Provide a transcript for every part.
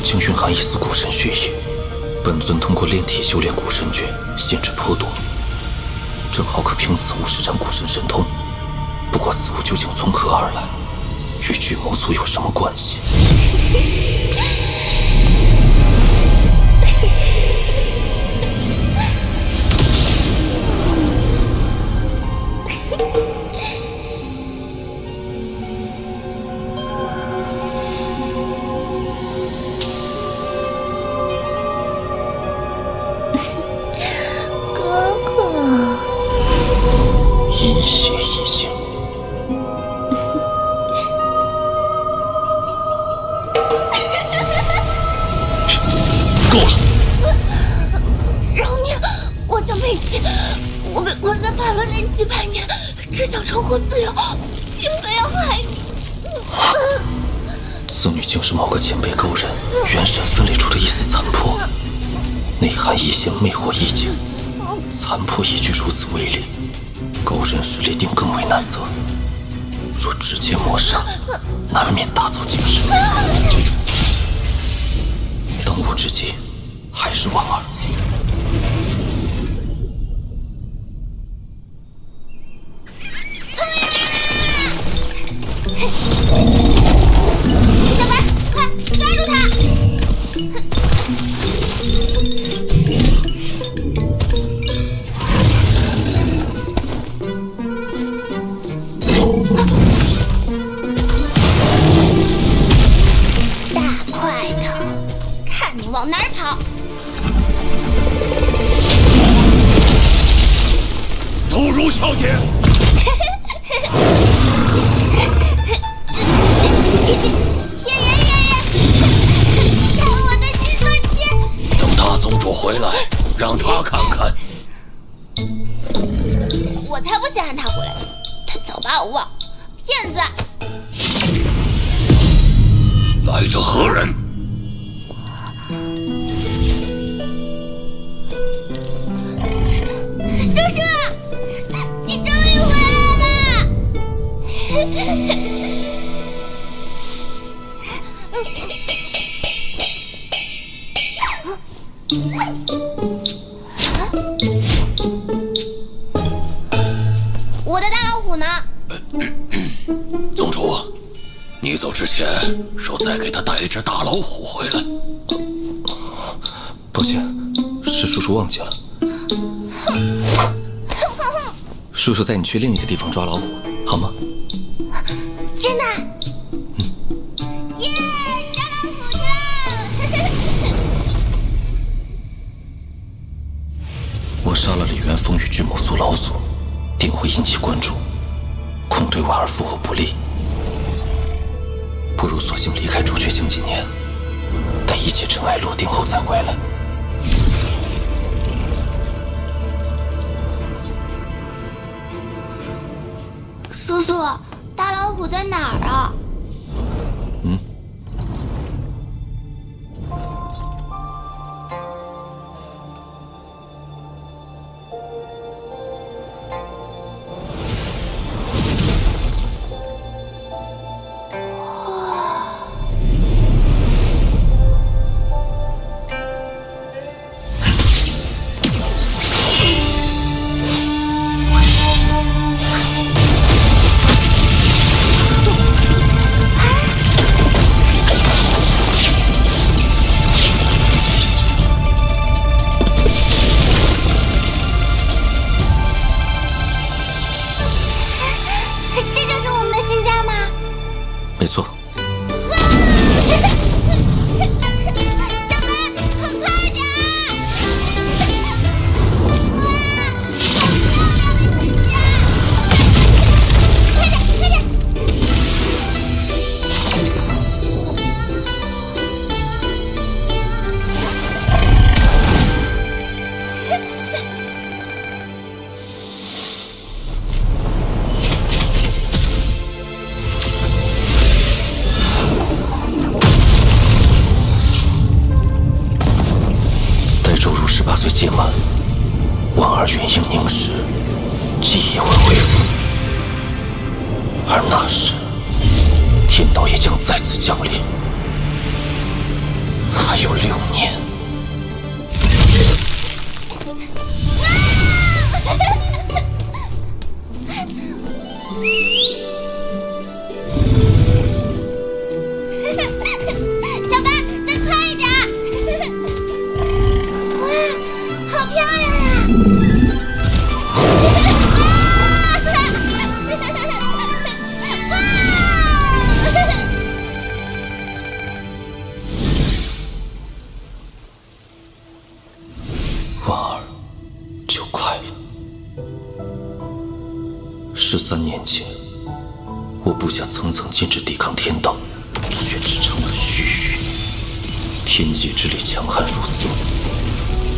竟蕴含一丝古神血液。本尊通过炼体修炼古神诀，限制颇多，正好可凭此物施展古神神通。不过此物究竟从何而来，与巨魔族有什么关系？此女竟是某个前辈勾人元神分裂出的一丝残魄，内含一线魅惑意境。残魄一具如此威力，勾人实力定更为难测。若直接抹杀，难免大遭惊世。当务之急还是婉儿。小白，快抓住他！大块头，看你往哪儿跑！周如小姐。天元爷爷，看我的新坐骑！等大宗主回来，让他看看。我才不想让他回来，他早把我忘，骗子！来者何人？叔叔，你终于回来了！我的大老虎呢？宗主，你走之前说再给他带一只大老虎回来。抱歉，是叔叔忘记了。叔叔带你去另一个地方抓老虎，好吗？真的？耶！抓老虎去！我杀了李元峰与巨魔族老祖，定会引起关注，恐对婉儿复活不利。不如索性离开朱雀星几年，待一切尘埃落定后再回来。叔叔，大老虎在哪儿啊？没错。18岁届满，婉儿元婴凝实，记忆会恢复，而那时，天道也将再次降临。还有6年。小白，再快一点！哇，好漂亮呀！婉儿，就快了。13年前，我部下层层禁止抵抗天道，却只成了虚语。天界之力强悍如斯，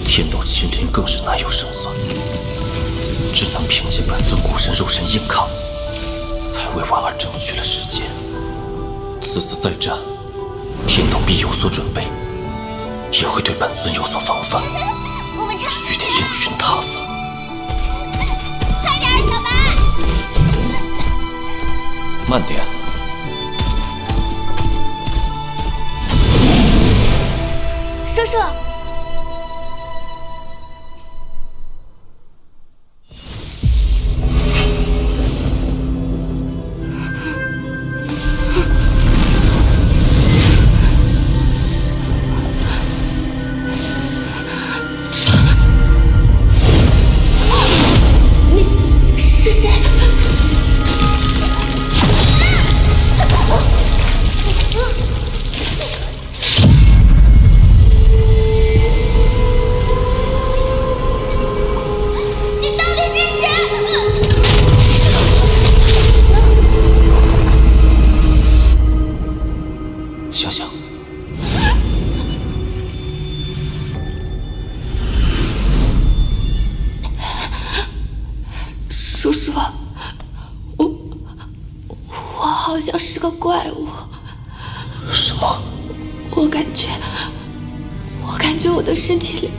天道亲临更是难有胜算。只能凭借本尊骨身肉身硬抗，才为婉儿争取了时间。此次再战，天道必有所准备，也会对本尊有所防范。我们唱，须得另寻他法。快点，小白！慢点。叔叔，你是谁？你到底是谁？想想，叔叔，我好像是个怪物。什么？我感觉我的身体里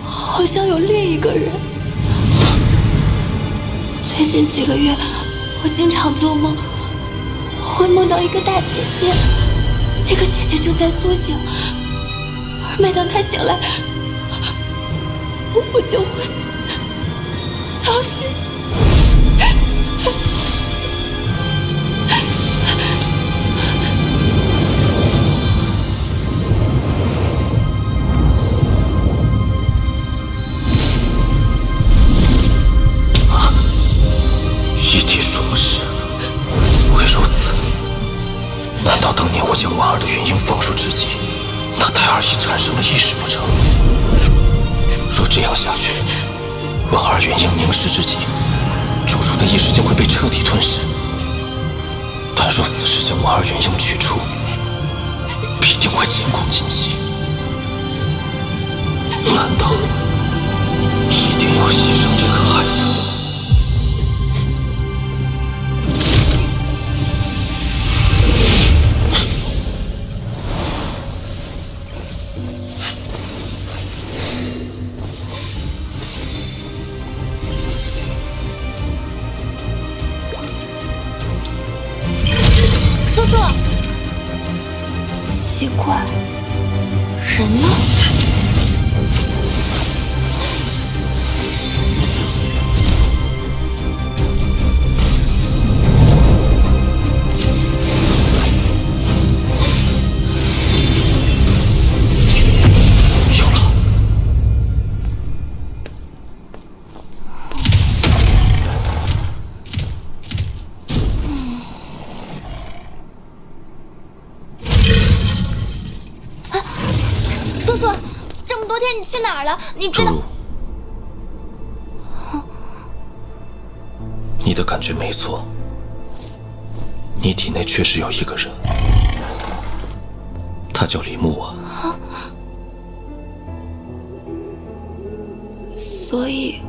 好像有另一个人。最近几个月，我经常做梦，我会梦到一个大姐姐，那个姐姐正在苏醒，而每当她醒来，我就会消失。一体双世，怎么会如此？难道当年我将婉儿的元婴放入之际，那胎儿已产生了意识不成？若这样下去，婉儿元婴凝视之际，注入的意识将会被彻底吞噬。但若此时将婉儿元婴取出，必定会前功尽弃。难道一定要牺牲这个孩子？叔叔，奇怪，人呢？有了。叔叔，这么多天你去哪儿了？你知道？周如，你的感觉没错，你体内确实有一个人，他叫李牧啊。所以，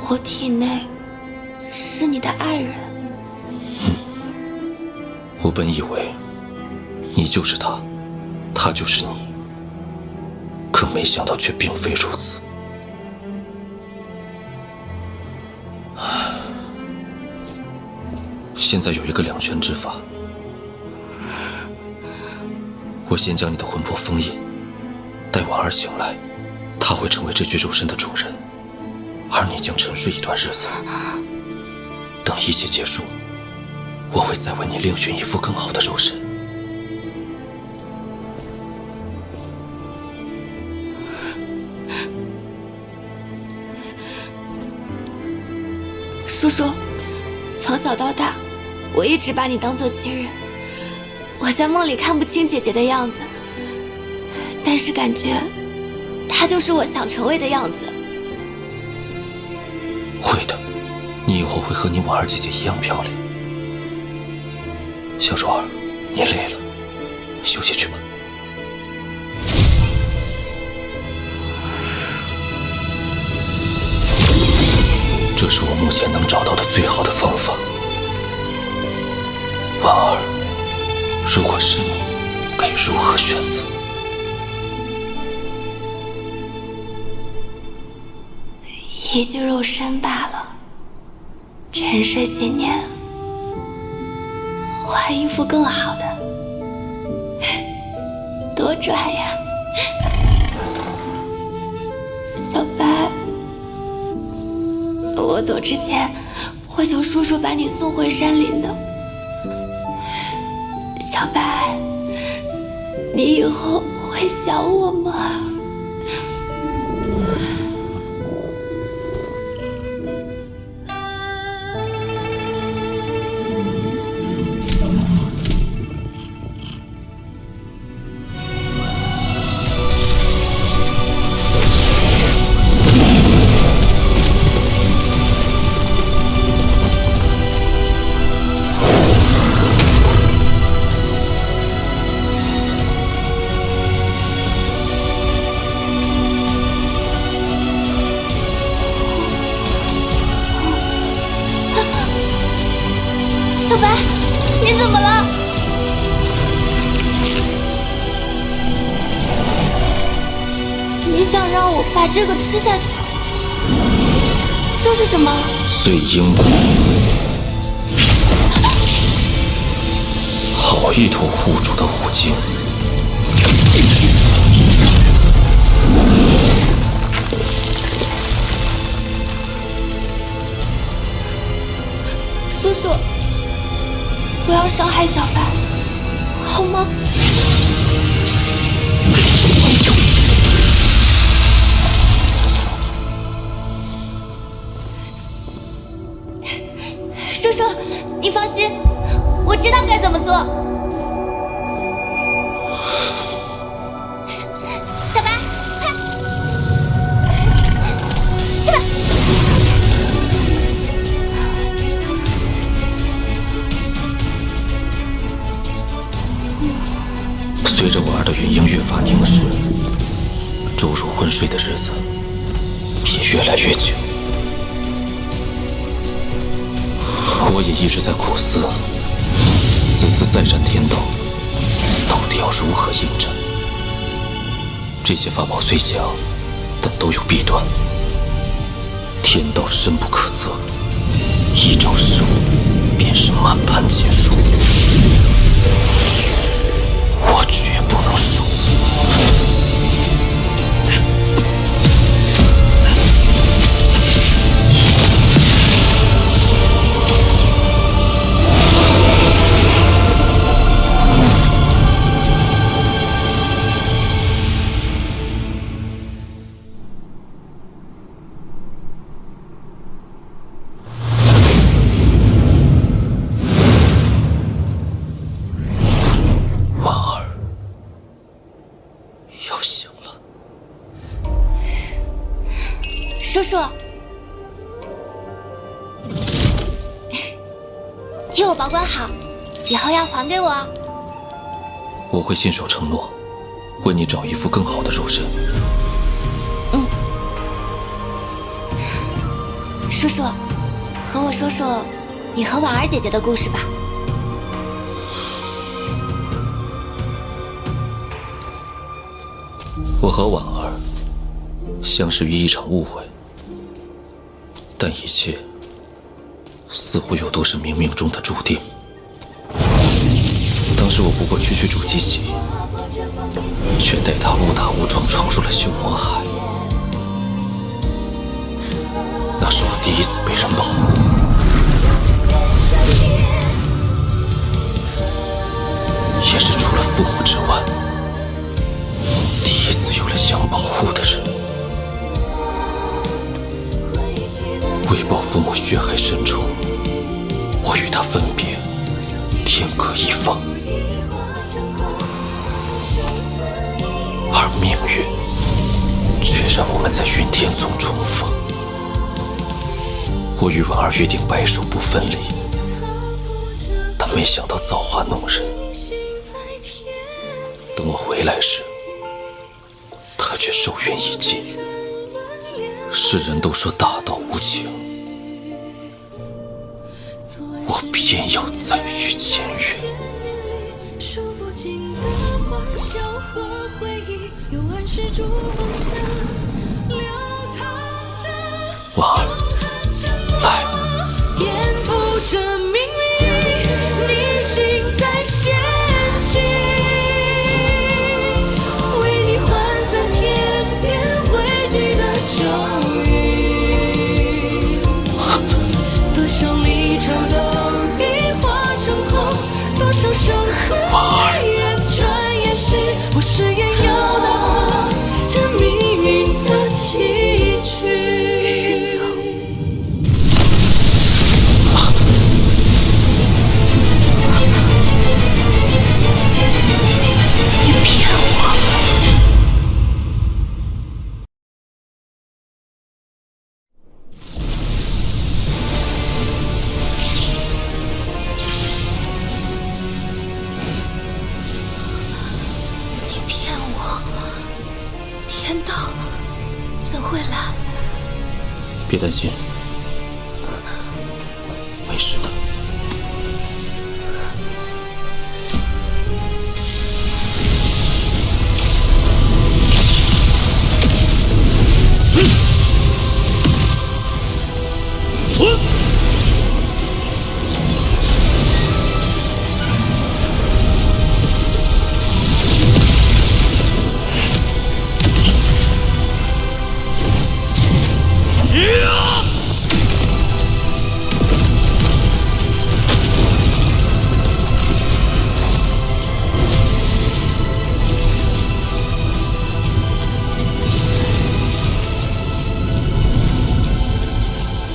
我体内是你的爱人。我本以为你就是他，他就是你，可没想到却并非如此。现在有一个两全之法，我先将你的魂魄封印，待婉儿醒来，她会成为这具肉身的主人，而你将沉睡一段日子。等一切结束，我会再为你另寻一副更好的肉身。叔叔，从小到大，我一直把你当做亲人。我在梦里看不清姐姐的样子，但是感觉她就是我想成为的样子。会的，你以后会和你婉儿姐姐一样漂亮。小柔儿，你累了，休息去吧。这是我目前能找到的最好的方法。婉儿，如果是你，该如何选择？一具肉身罢了，沉睡几年，换一副更好的，多拽呀！小白，我走之前会求叔叔把你送回山林的。小白，你以后会想我吗？小白，你怎么了？你想让我把这个吃下去？这是什么？碎鹰骨，好一头护主的虎精。叔叔，不要伤害小白，好吗？叔叔，你放心，我知道该怎么做。小白，快，去吧。随着婉儿的元婴越发凝实，周如昏睡的日子也越来越久。我也一直在苦思，此次再战天道，到底要如何应战？这些法宝虽强，但都有弊端。天道深不可测，一招失误，便是满盘皆输。我绝不能输。婉儿，要醒了。叔叔，替我保管好，以后要还给我。我会信守承诺，为你找一副更好的肉身。叔叔，和我说说你和婉儿姐姐的故事吧。我和婉儿相识于一场误会，但一切似乎又都是冥冥中的注定。当时我不过区区筑基期，却待他误打误撞闯入了修魔海。那是我第一次被人保护，也是除了父母之外，第一次有了想保护的人。为报父母血海深仇，我与他分别，天各一方。而命运却让我们在云天宗重逢。我与婉儿约定白首不分离，但没想到造化弄人。等我回来时，他却寿元已尽。世人都说大道无情，我偏要再续前缘。婉儿，来。颠覆着命运，逆行在陷阱，为你换散天边汇聚的咒语。多少离愁都已化成空，多少生死离人，转眼时我誓言要打破这命运的棋局。师兄，你骗我！你骗我！天道怎会来？别担心，没事的。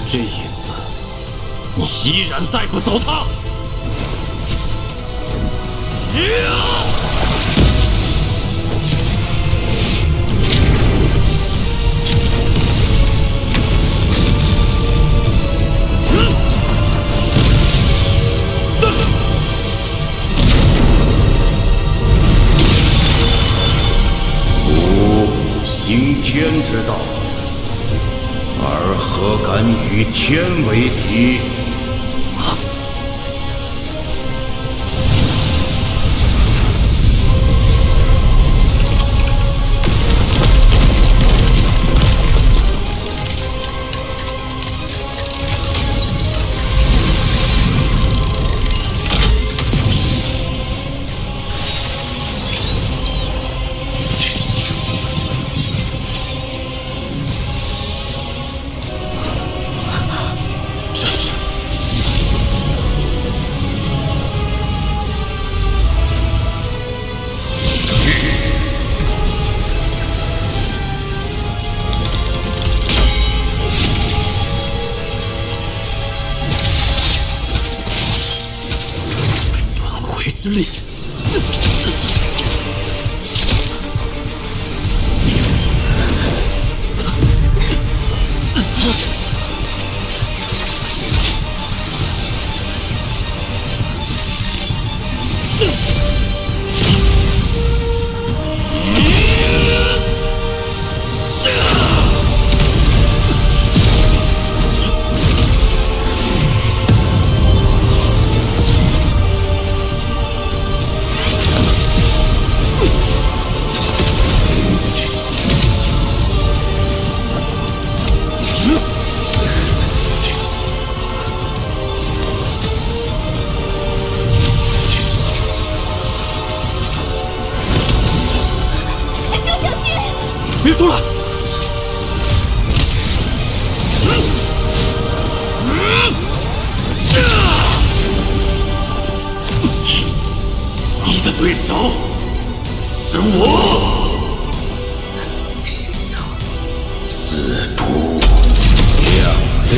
这一次，你依然带不走他。吾行天之道，而何敢与天为敌？这是别出来！你的对手是我，师兄。四扑亮丽。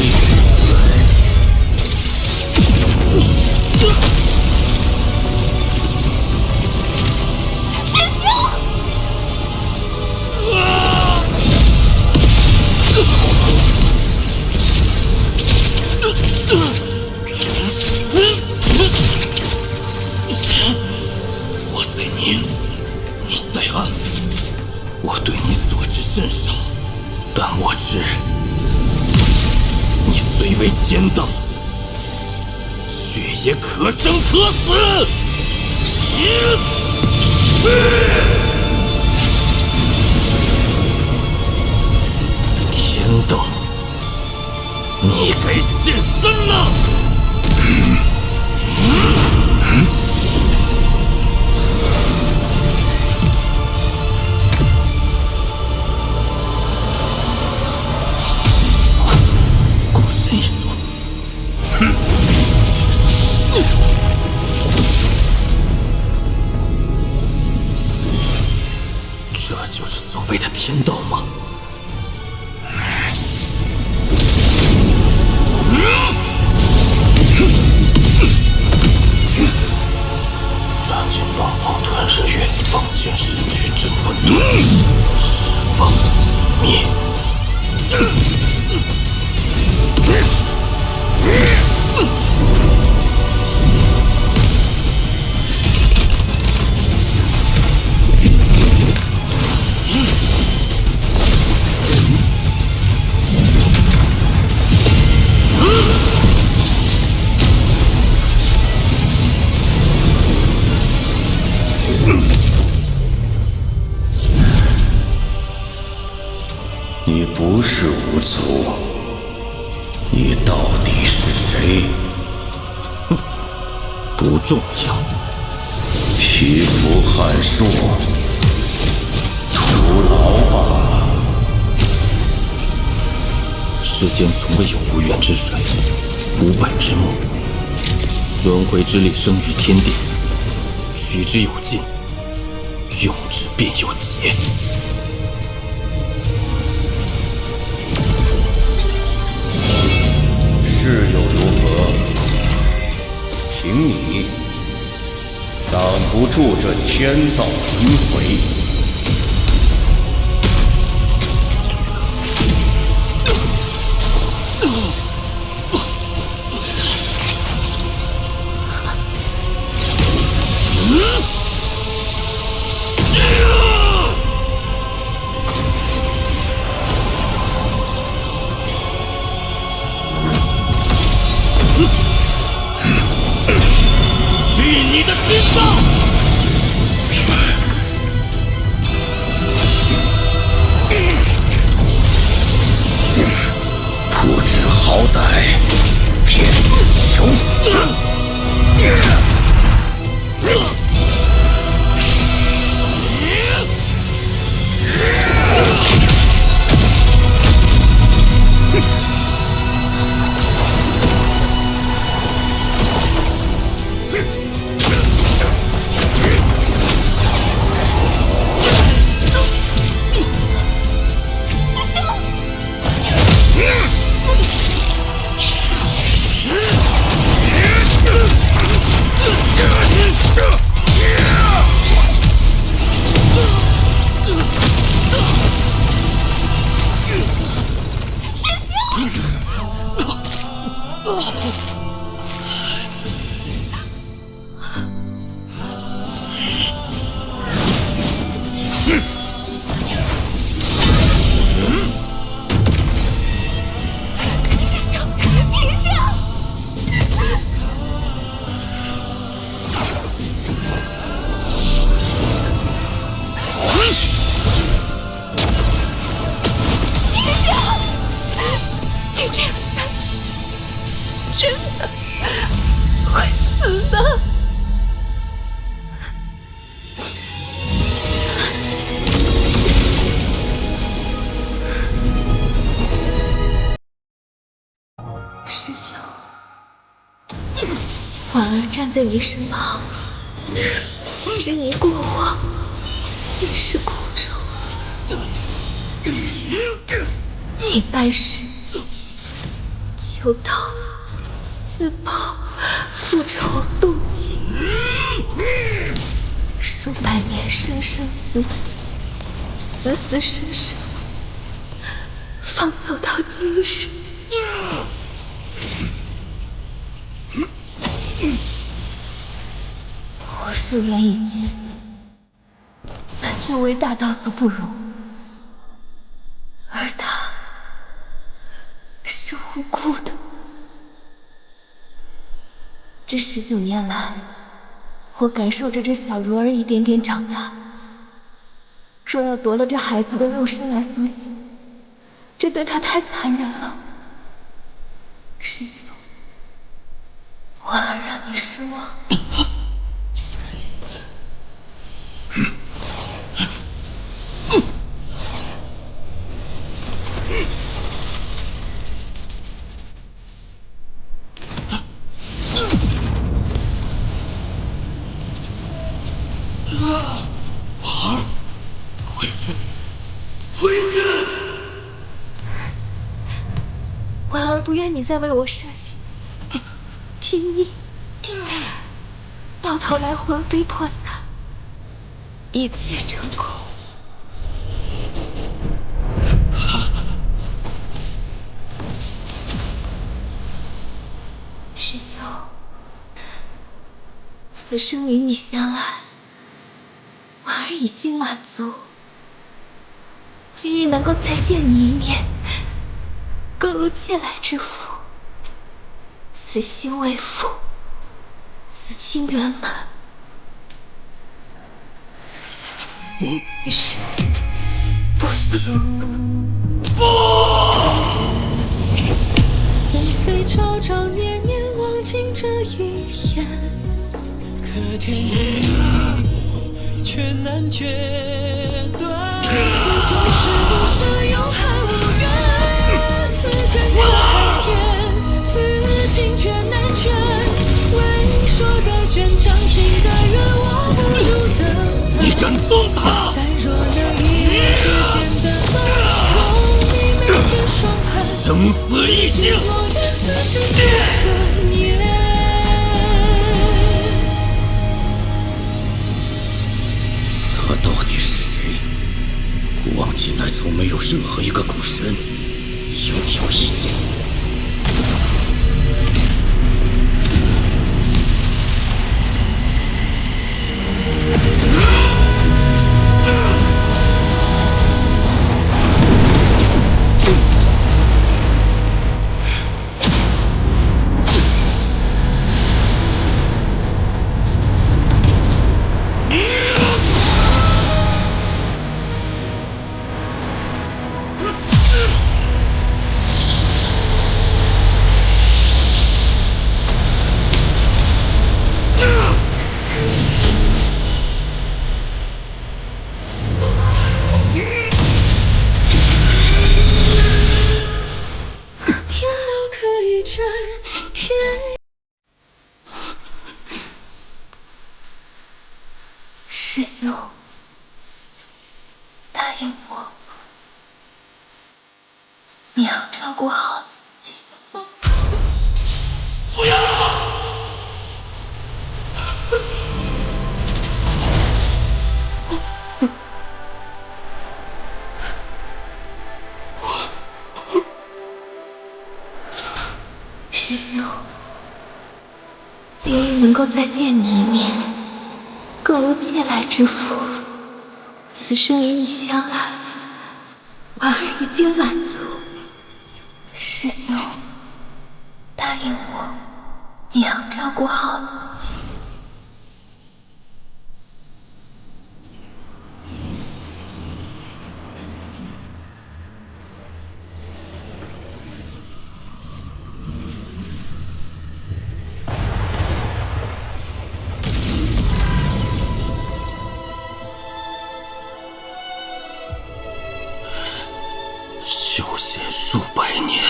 我在明，你在暗，我对你所知甚少，但我知你虽为天道，却也可生可死。天道，你该现身了！孤身一族，这就是所谓的天道吗？燃尽八荒吞日月，放剑神躯镇混沌，释放尽灭。你不是无足，你到底是谁？不重要。匹夫撼树，徒劳罢了。世间从未有无源之水，无本之木。轮回之力生于天地，取之有尽，用之便有节。事又如何？凭你挡不住这天道轮回。去你的心脏！不知好歹，便是求死！你这样下去，真的会死的。在你身旁，是你过我，皆是苦衷。你办事求道，自保，复仇动情，数百年生生死死，死死生生，方走到今日。我夙愿已尽，本就为大道所不容，而他是无辜的。这19年来，我感受着这小如儿一点点长大。若要夺了这孩子的肉身来苏醒，这对他太残忍了。师兄，婉儿让你失望。婉儿，回去，回去！婉儿不愿你再为我设想，拼命，到头来魂飞魄散，一切成空。师兄，此生与你相爱，婉儿已经满足。今日能够再见你一面，更如切来之福。此心未复，此情圆满。此事不休。岁岁朝朝，年年望尽这一眼，可天意却难决断。总是不舍，又恨无缘。此生可寒天，此情却难全。为说的卷，掌心的愿，握不住的你敢动他？但若能一念之间的走红，你眉间霜寒，生死一心。所愿此生不可言。他到底是谁？古往今来，从没有任何一个古神拥有一剑。师兄，答应我，你要照顾好自己。不要！师兄，今日能够再见你一面，更如切来之福。此生与你相爱，婉儿已经满足。师兄，答应我，你要照顾好自己。修仙数百年，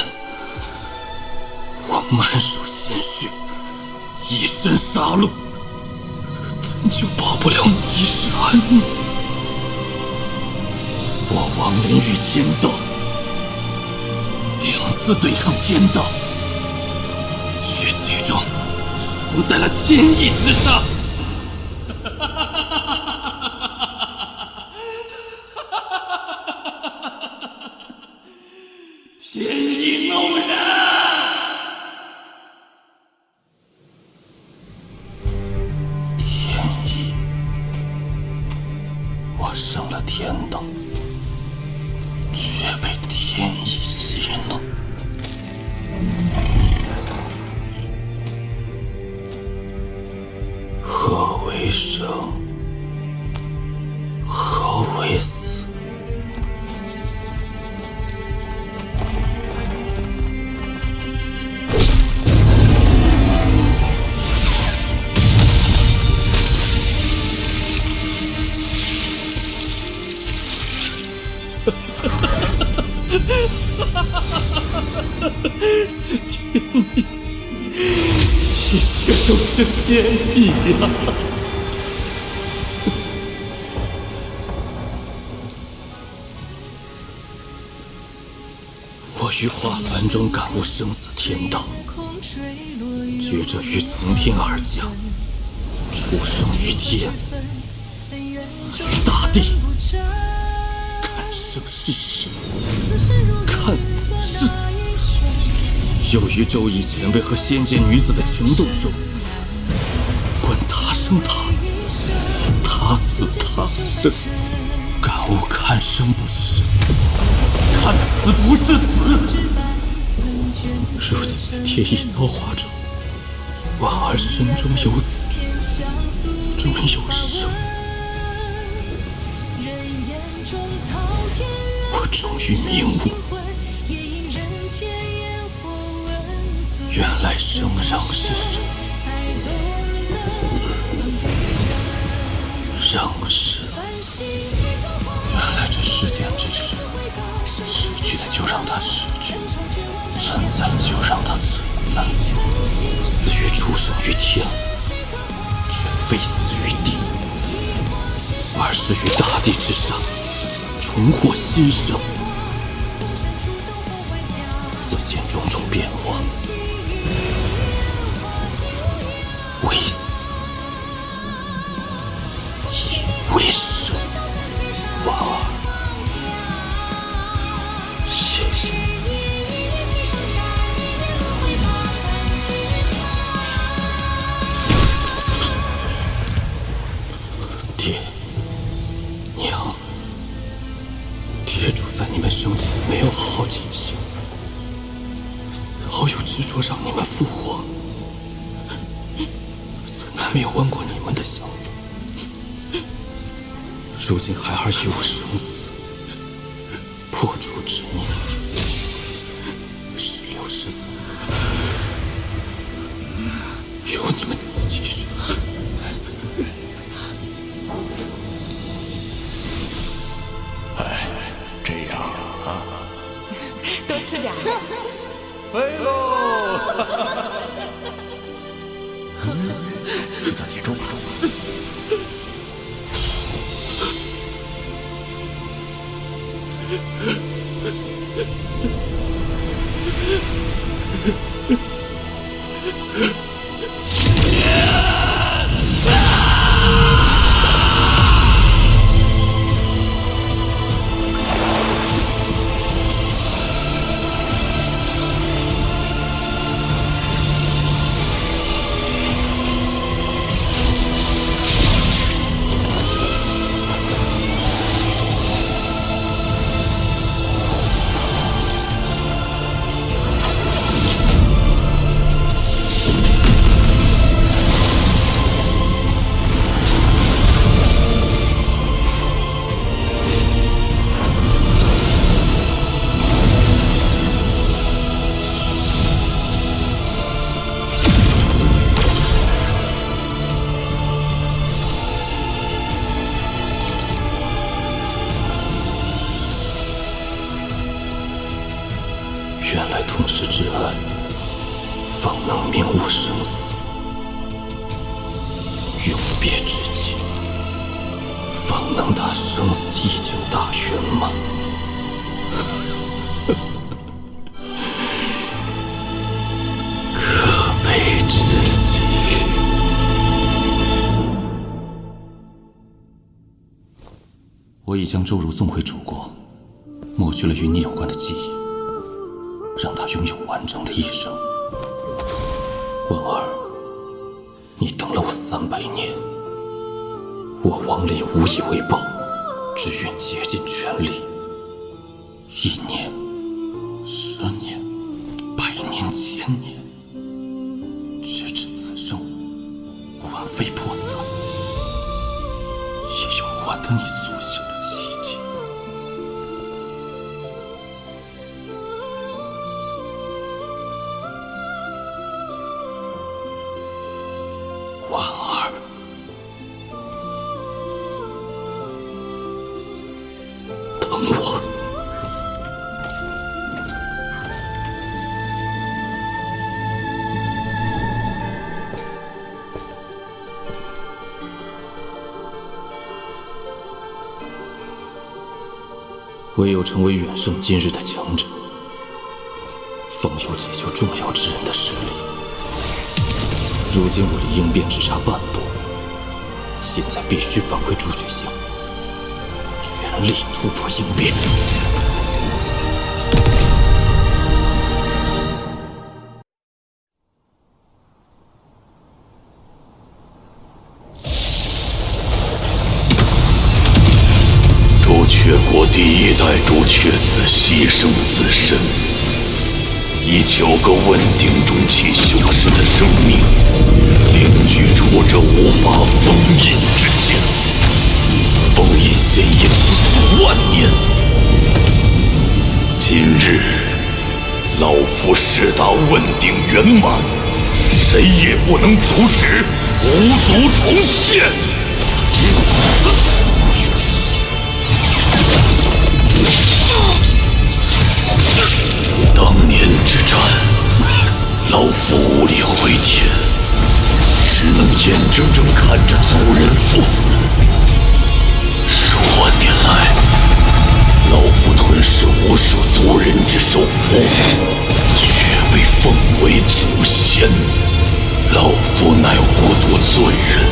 我满手鲜血，以身杀戮，怎就保不了你一世安宁？我亡灵与天道2次对抗天道，却最终输在了天意之上。天意弄人！天意，我胜了天道，却被天意戏弄。何为生？何为死？是天意，一切都是天意呀！我于化凡中感悟生死天道，觉者于从天而降，出生于天，死于大地。看生是生，看死是死。又于周乙前辈和仙界女子的情动中，观他生他死，他死他生，感悟看生不是生，看死不是死。如今在天意造化中，婉儿身中有死，死中有生。我终于明悟，原来生仍是生，死仍是死。原来这世间之事，失去的就让它失去，存在就让它存在。死于出生于天，却非死于地，而是于大地之上，重获新生。此间种种变化，为死亦为生。婉儿，谢谢。爹娘，爹主在你们生前没有好好进修，死后又执着让你们复活，从来没有问过你们的想法。如今孩儿与我生死，破除执念，是留是走，由你们自己选择。这样啊，多吃点。飞喽！这叫体重吗？原来同世之爱，方能明悟生死。永别之际，方能达生死一境大圆满。可悲之极。我已将周如送回祖国，抹去了与你有关的记忆，让她拥有完整的一生。文儿，你等了我300年，我王林无以为报，只愿竭尽全力。1年、10年、100年、1000年，直至此生魂飞魄散，也要还得你苏醒的奇迹。婉儿，等我。唯有成为远胜今日的强者，方有解救重要之人的实力。如今我离应变只差半步，现在必须返回朱雀乡，全力突破应变。朱雀国第1代朱雀子牺牲自身，以9个问鼎中期修士的生命，凝聚出这5把封印之剑。封印仙也不数万年。今日，老夫誓达问鼎圆满，谁也不能阻止五族重现。当年之战，老夫无力回天，只能眼睁睁看着族人赴死。数万年来，老夫吞噬无数族人之首府，却被奉为祖先。老夫乃无族罪人，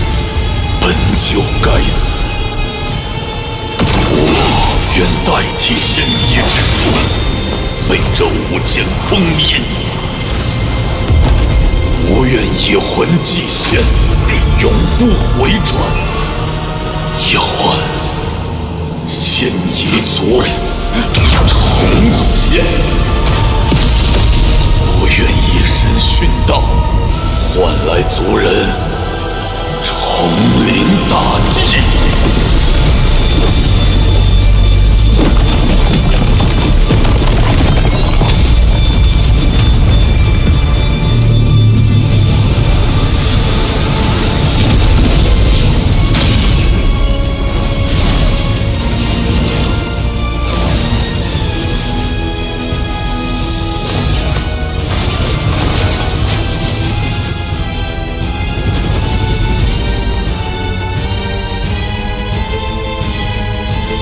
本就该死。我愿代替仙医之术，被这5剑封印。我愿以魂祭仙，永不回转。要按仙夷族重现。我愿以身殉道，换来族人重临大地。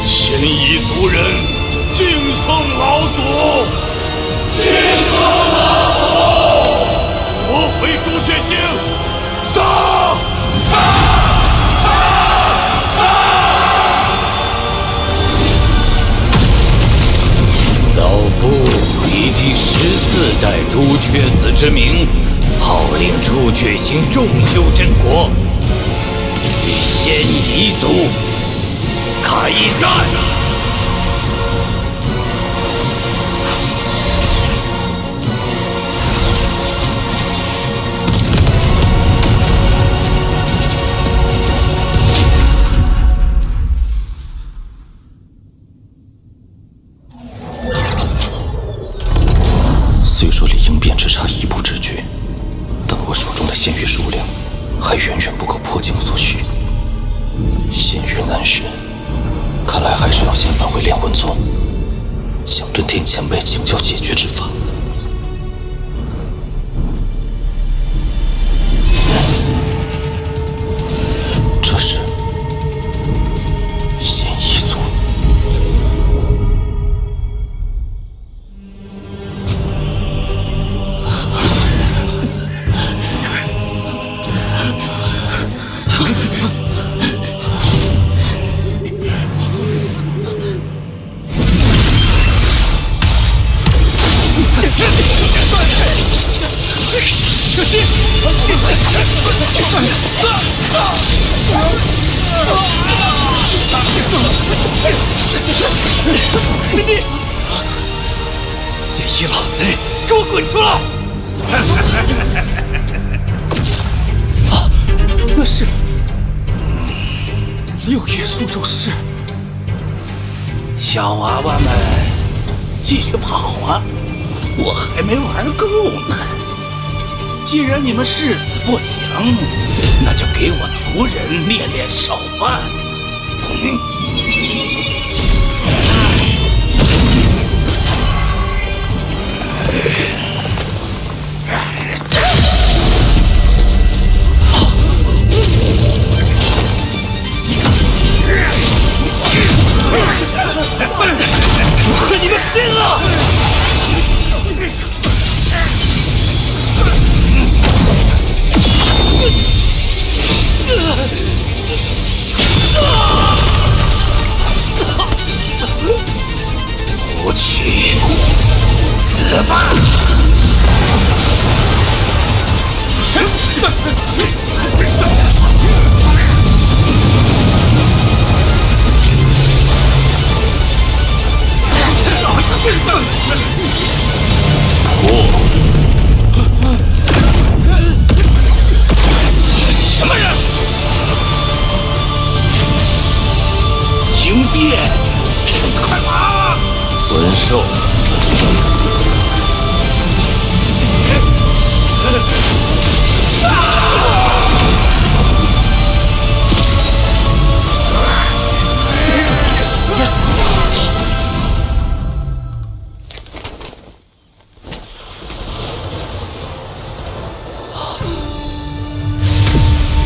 仙夷族人敬奉老祖，敬奉老祖！我回朱雀星，杀！老夫以第14代朱雀子之名，号令朱雀星众修真国，与仙夷族开战！虽说离应变只差1步之距，但我手中的仙域数量还远远不够破境所需。仙域难寻，看来还是要先返回炼魂宗，向遁天前辈请教解决之法。师弟，谢一老贼，给我滚出来！啊，那是六叶书咒师。小娃娃们，继续跑啊！我还没玩够呢。既然你们誓死不降，那就给我族人练练手吧。我和你们拼了！不去死吧！破！什么人？迎变！快跑！魂兽！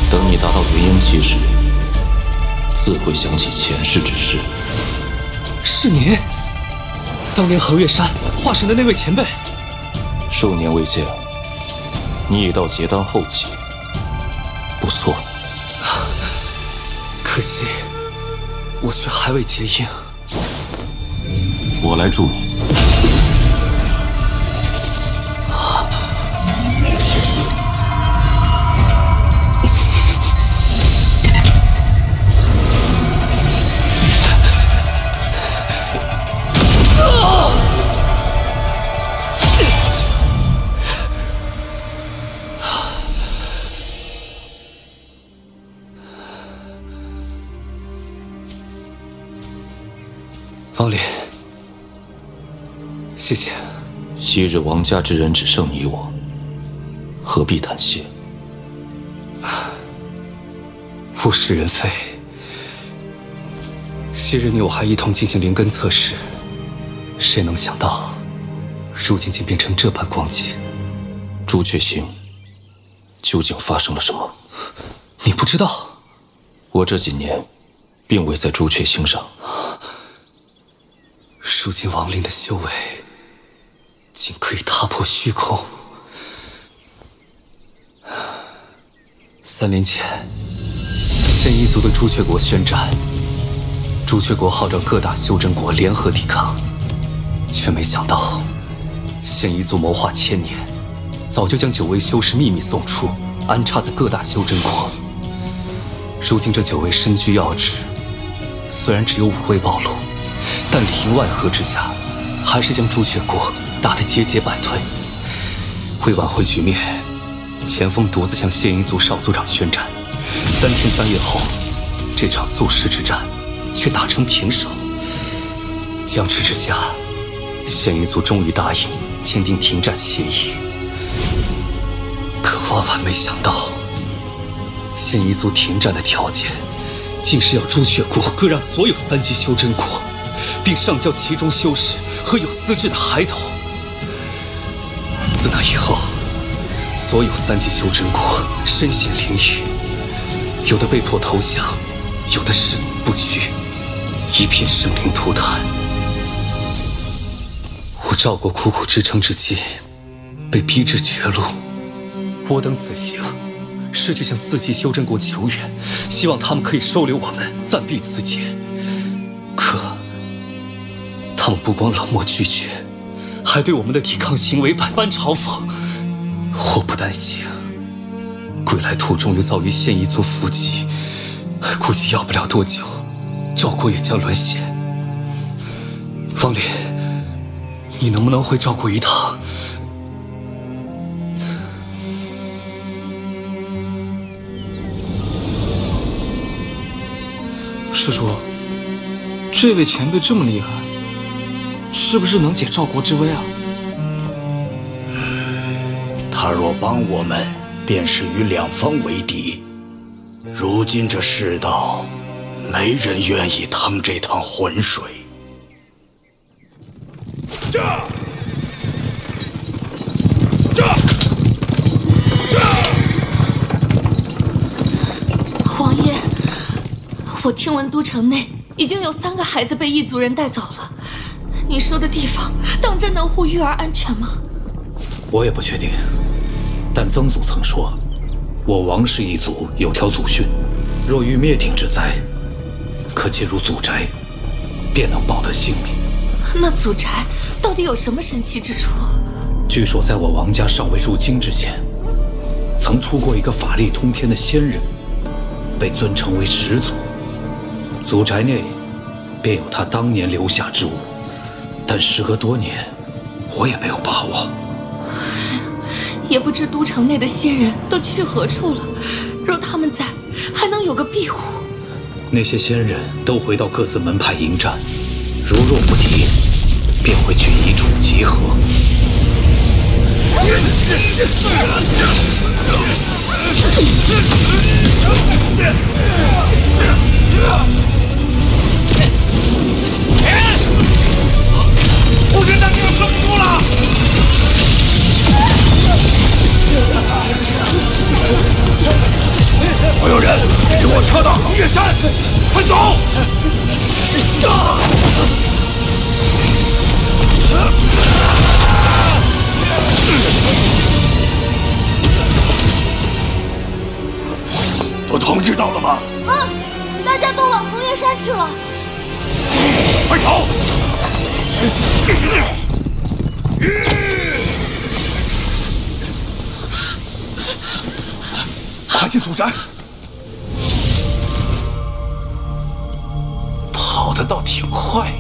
等你达到元婴期时，自会想起前世之事。是您，当年恒月山化神的那位前辈。数年未见，你已到结丹后期，不错。可惜，我却还未结婴。我来助你。王林，谢谢。昔日王家之人只剩你我，何必谈谢？物是人非。昔日你我还一同进行灵根测试，谁能想到，如今竟变成这般光景？朱雀星究竟发生了什么？你不知道？我这几年并未在朱雀星上。如今亡灵的修为，竟可以踏破虚空。3年前，现一族的朱雀国宣战，朱雀国号召各大修真国联合抵抗，却没想到，现一族谋划1000年，早就将9位修士秘密送出，安插在各大修真国。如今这9位身居要职，虽然只有5位暴露，但里应外合之下，还是将朱雀国打得节节败退。为挽回局面，钱锋独自向现一族少族长宣战。3天3夜后，这场宿世之战却打成平手。僵持之下，现一族终于答应签订停战协议。可万万没想到，现一族停战的条件，竟是要朱雀国割让所有3级修真国，并上交其中修士和有资质的孩童。自那以后，所有3级修真国身陷囹圄，有的被迫投降，有的誓死不屈，一片生灵涂炭。我赵国苦苦支撑至今，被逼至绝路。我等此行，是去向4级修真国求援，希望他们可以收留我们，暂避此劫。可他们不光冷漠拒绝，还对我们的抵抗行为百般嘲讽。我不担心，归来途中又遭遇现一族伏击，估计要不了多久，赵国也将沦陷。方烈，你能不能回赵国一趟？师叔，这位前辈这么厉害，是不是能解赵国之危啊？他若帮我们，便是与两方为敌。如今这世道，没人愿意趟这趟浑水。王爷，我听闻都城内已经有3个孩子被异族人带走了。你说的地方，当真能护玉儿安全吗？我也不确定，但曾祖曾说，我王氏一族有条祖训，若遇灭顶之灾，可进入祖宅，便能保得性命。那祖宅到底有什么神奇之处？据说在我王家尚未入京之前，曾出过一个法力通天的仙人，被尊称为始祖。祖宅内便有他当年留下之物，但时隔多年，我也没有把握。也不知都城内的仙人都去何处了。若他们在，还能有个庇护。那些仙人都回到各自门派迎战，如若不敌，便会去一处集合。护军大兵撑不住了！所有人，与我撤到横岳山，快走！都通知到了吗？大家都往横岳山去了。快走！快进祖宅！跑得倒挺快。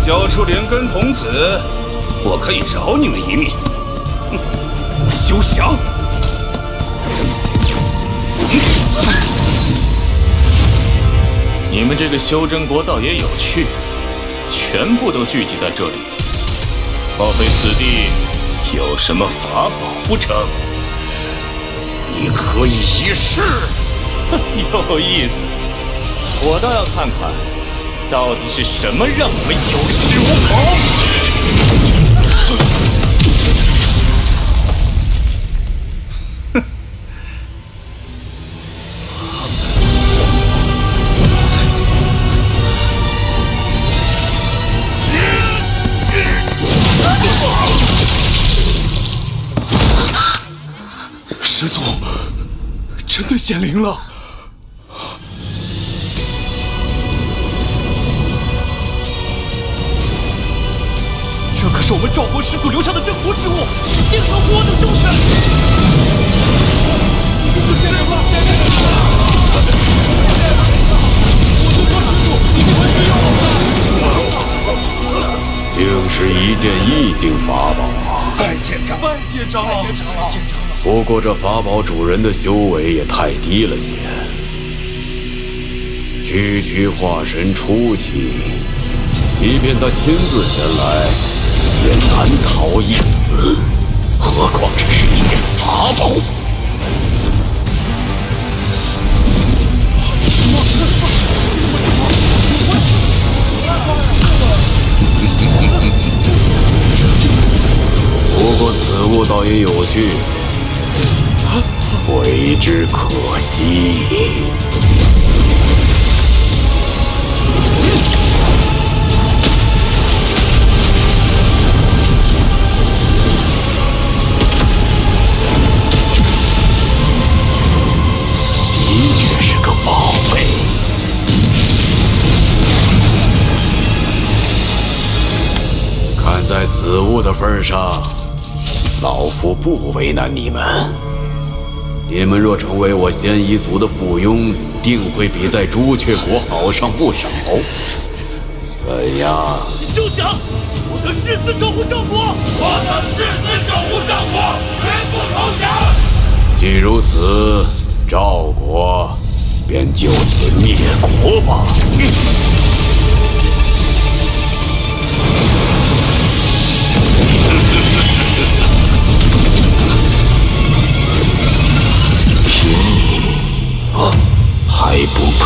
交出连根童子，我可以饶你们一命。休想！你们这个修真国倒也有趣，全部都聚集在这里，莫非此地有什么法宝不成？你可以一试。有意思，我倒要看看，到底是什么让我们有恃无恐。师祖，真的显灵了！这可是我们赵国始祖留下的镇国之物，一定能活得周全。竟是一件意境法宝啊！拜见长老！拜见长老！拜见长老！拜见长老！不过这法宝主人的修为也太低了些，区化神初期，即便他亲自前来，也难逃一死，何况这是一件法宝。不过此物倒也有趣，为之可惜。的确是个宝贝。看在此物的份上，老夫不为难你们。你们若成为我仙一族的附庸，定会比在朱雀国好上不少。怎样？你休想！我的誓死守护赵国！我的誓死守护赵国，绝不投降！既如此，赵国便就此灭国吧。凭你还不配。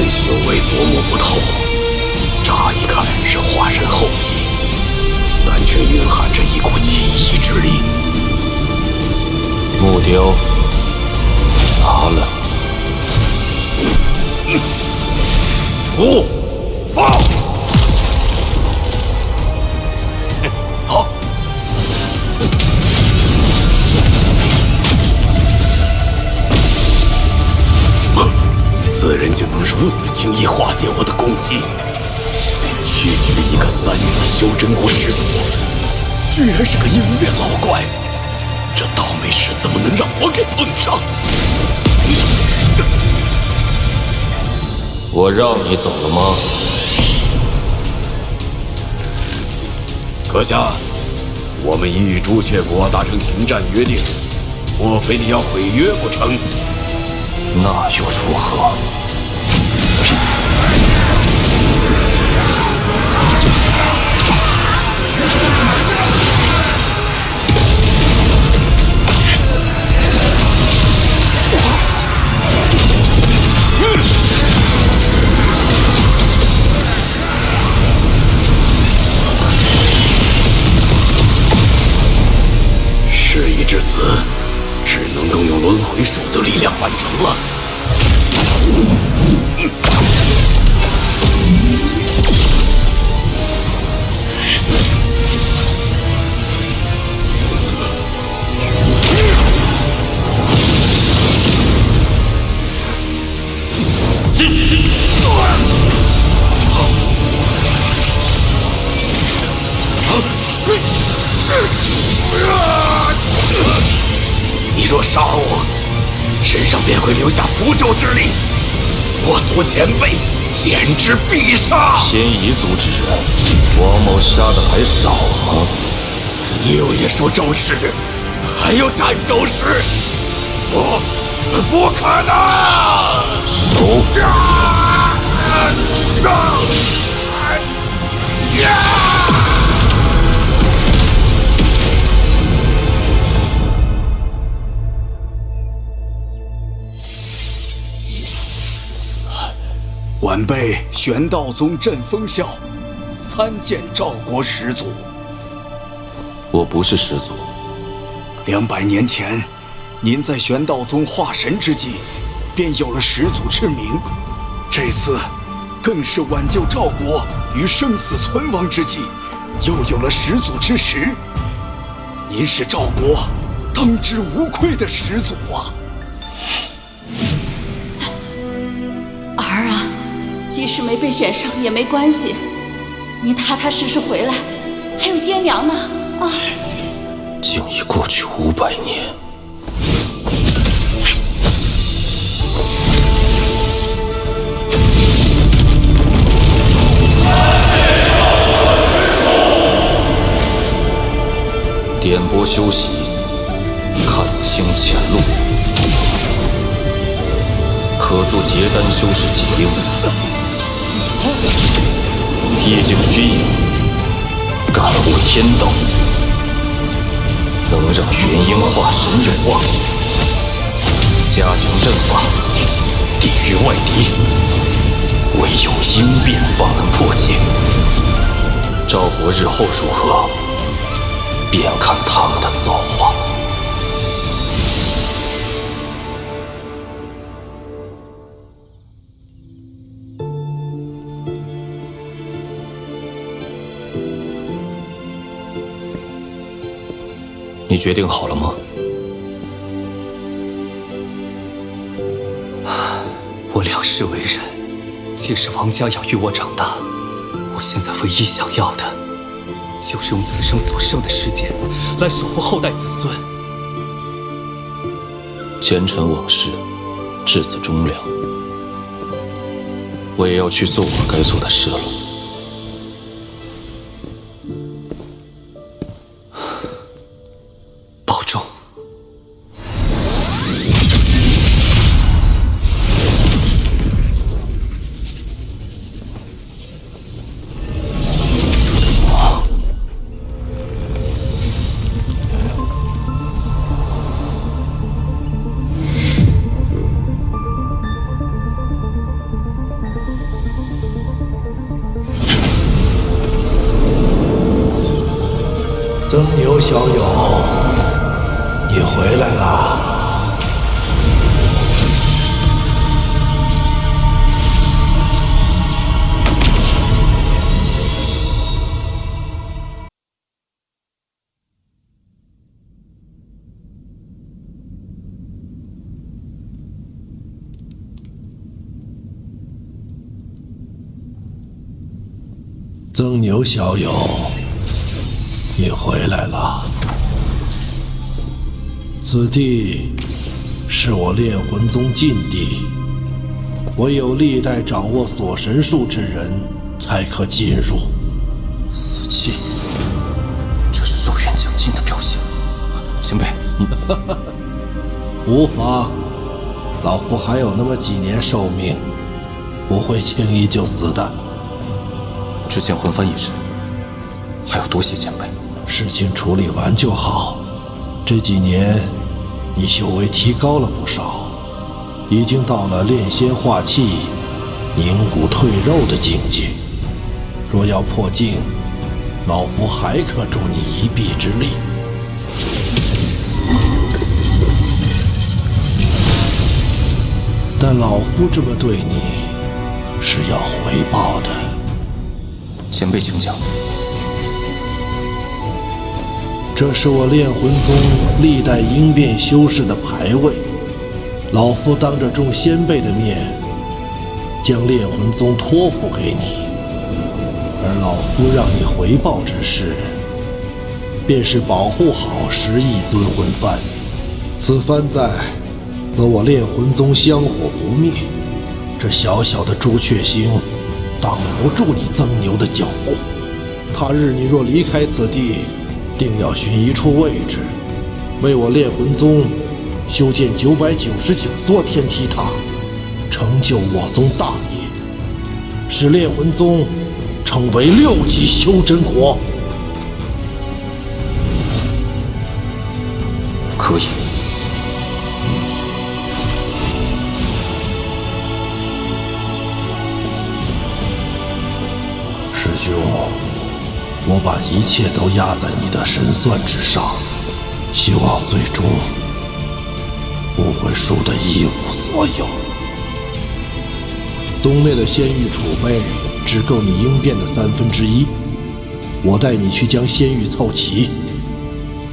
修为琢磨不透，乍一看是化神后体，但却蕴含着一股奇异之力。木雕拿了。不，报！好。此人就能如此轻易化解我的攻击，区区一个3级修真国始祖，居然是个鹰面老怪，这倒霉事怎么能让我给碰上？我让你走了吗？阁下，我们已与朱雀国达成停战约定，莫非你要毁约不成？那又如何？事已至此，只能动用轮回术的力量完成了。你若杀我，身上便会留下符咒之力，我族前辈简直必杀。仙夷族之人，王某杀的还少吗？六爷说咒石，还有斩咒石，不可能！手！晚辈玄道宗镇风啸，参见赵国始祖。我不是始祖。200年前，您在玄道宗化神之际，便有了始祖之名。这次，更是挽救赵国于生死存亡之际，又有了始祖之实。您是赵国当之无愧的始祖啊！儿啊，即使没被选上也没关系，你踏踏实实回来，还有爹娘呢啊！竟已过去500年。点拨修习，看清前路，可助结丹修士解忧。夜景虚影，感悟天道，能让元婴化神有望。加强阵法，抵御外敌，唯有应变方能破解。赵国日后如何，便看他们的造化。你决定好了吗？我两世为人，皆是王家养育我长大。我现在唯一想要的，就是用此生所剩的时间，来守护后代子孙。前尘往事，至此终了。我也要去做我该做的事了。保重。曾牛小友，你回来啦！曾牛小友。你回来了，此地是我炼魂宗禁地，唯有历代掌握锁神术之人才可进入。死寂，这是寿元将尽的表现。前辈，你无妨，老夫还有那么几年寿命，不会轻易就死的。之前魂幡一事，还要多谢前辈。事情处理完就好。这几年，你修为提高了不少，已经到了炼仙化气、凝骨退肉的境界。若要破境，老夫还可助你一臂之力。但老夫这么对你，是要回报的。前辈请讲。这是我炼魂宗历代应变修士的牌位，老夫当着众先辈的面，将炼魂宗托付给你，而老夫让你回报之事，便是保护好11尊魂幡。此幡在，则我炼魂宗香火不灭，这小小的朱雀星，挡不住你曾牛的脚步。他日你若离开此地，定要寻一处位置，为我炼魂宗修建999座天梯塔，成就我宗大业，使炼魂宗成为6级修真国。可以。师兄，我把一切都压在你的神算之上，希望最终不会输得一无所有。宗内的仙玉储备只够你应变的1/3，我带你去将仙玉凑齐。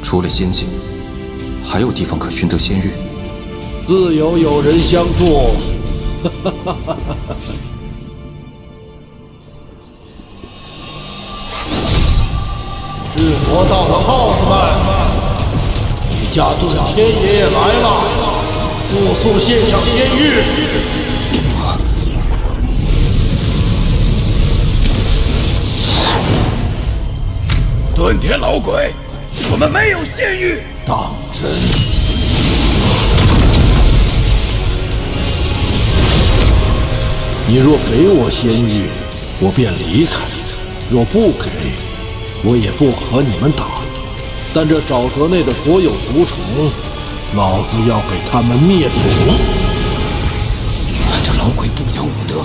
除了仙境，还有地方可寻得仙玉？自有人相助。智魔道的耗子们，你家遁天爷爷来了，速献上仙玉！遁天老鬼，我们没有仙玉。当真？你若给我仙玉，我便离开；若不给，我也不和你们打。但这沼泽内的所有毒虫，老子要给他们灭种！这老鬼不讲武德，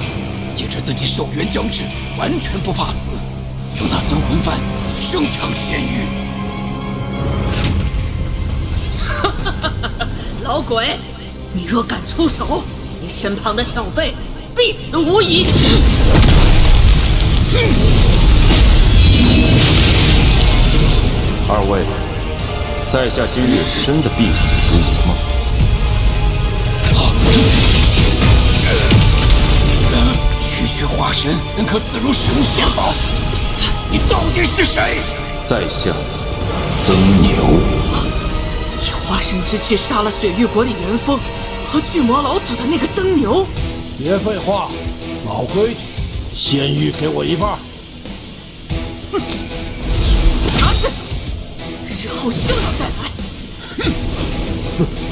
借着自己寿元将至，完全不怕死，有那尊魂幡生抢仙玉。老鬼，你若敢出手，你身旁的小辈必死无疑。二位，在下今日真的必死如无吗？区区化神怎可自如使用仙宝？你到底是谁？在下曾牛。以化神之躯杀了水域国里元丰和巨魔老祖的那个曾牛。别废话，老规矩，仙玉给我一半。拿去，日后休要再来。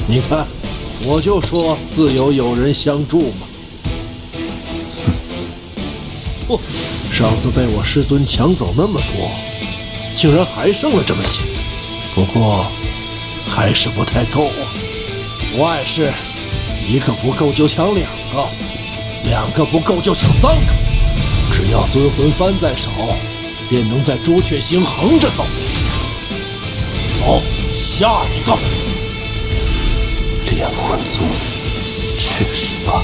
你看，我就说自有友人相助嘛。不，上次被我师尊抢走那么多，竟然还剩了这么些。不过，还是不太够啊。不碍事，一个不够就抢2个，2个不够就抢3个。只要尊魂幡在手，便能在朱雀星横着走。走，下一个。炼魂宗确实罢了。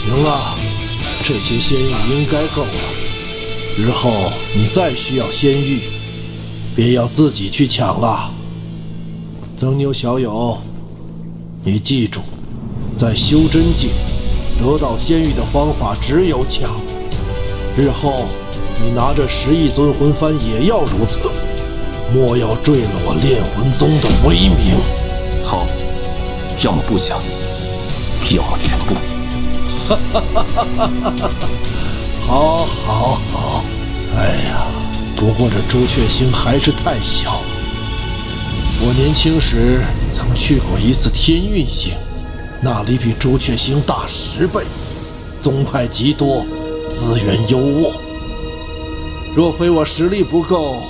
行了，这些仙玉应该够了。日后你再需要仙玉，便要自己去抢了。曾牛小友，你记住，在修真界得到仙玉的方法只有抢。日后你拿着10亿尊魂幡也要如此，莫要坠了我炼魂宗的威名。好，要么不抢，要么全部。好，好，好。哎呀，不过这朱雀星还是太小。我年轻时曾去过一次天运星，那里比朱雀星大10倍，宗派极多，资源优渥。若非我实力不够，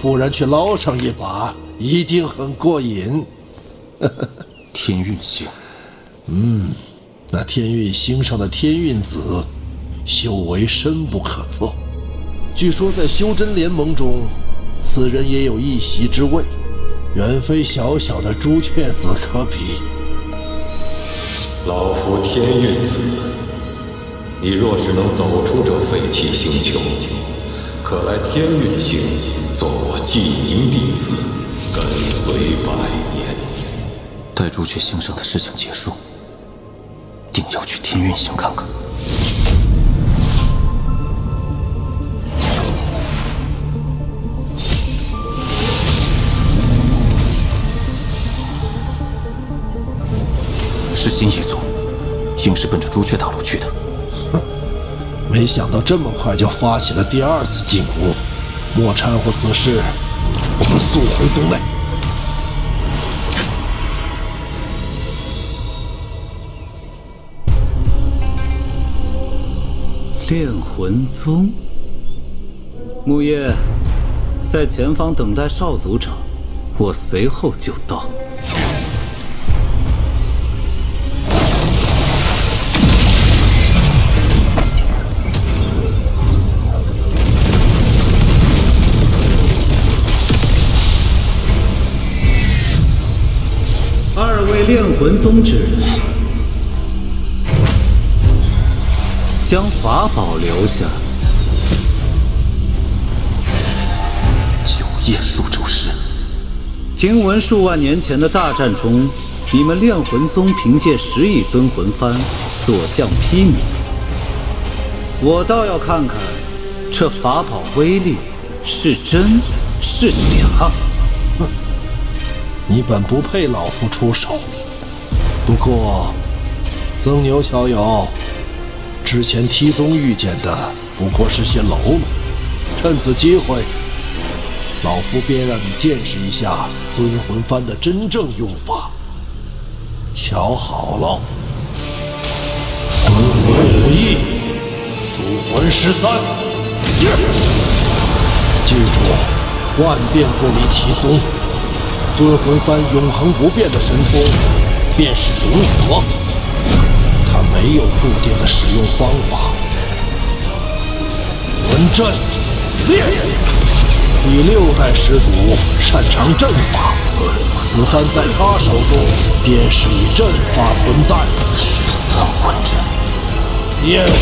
不然去捞上一把，一定很过瘾。天运星，那天运星上的天运子，修为深不可测。据说在修真联盟中，此人也有一席之位，远非小小的朱雀子可比。老夫天运子，你若是能走出这废弃星球，可来天运星做我记名弟子，跟随100年。待朱雀星上的事情结束，定要去天运星看看。是新一族，应是奔着朱雀大陆去的。没想到这么快就发起了第2次进攻，莫掺和此事，我们速回宗内。炼魂宗，木叶，在前方等待少族长，我随后就到。2位炼魂宗之人，将法宝留下。9叶数咒师，听闻数万年前的大战中，你们炼魂宗凭借10亿尊魂幡所向披靡。我倒要看看这法宝威力是真是假。你本不配老夫出手，不过，曾牛小友，之前梯宗遇见的不过是些喽啰，趁此机会，老夫便让你见识一下尊魂幡的真正用法。瞧好了，魂5亿，主魂13，记住，万变不离其宗。尊魂幡永恒不变的神通，便是融合。没有固定的使用方法。魂阵练，第6代始祖擅长阵法，此番在他手中便是以阵法存在。13魂阵，焰魂。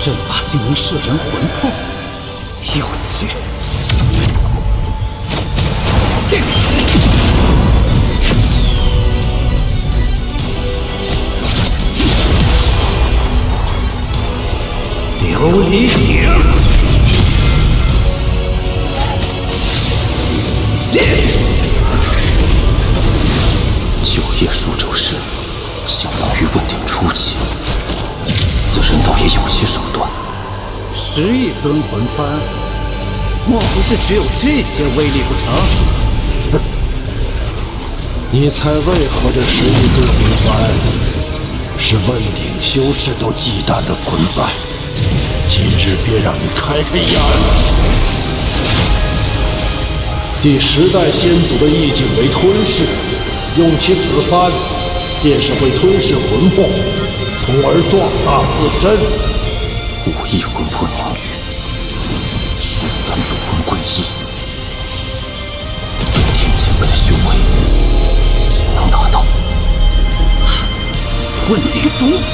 阵法竟能摄人魂魄，有趣！琉璃鼎，9叶数轴式，相当于问鼎初期。此人倒也有些手段。10亿尊魂幡，莫不是只有这些威力不成？哼！你猜为何这10亿尊魂幡是问鼎修士都忌惮的存在？今日便让你开开眼！第10代先祖的意境为吞噬，用其此幡，便是会吞噬魂魄。从而壮大自身，5亿魂魄凝聚，13主魂归一，对天前辈的修为竟能达到问鼎中期。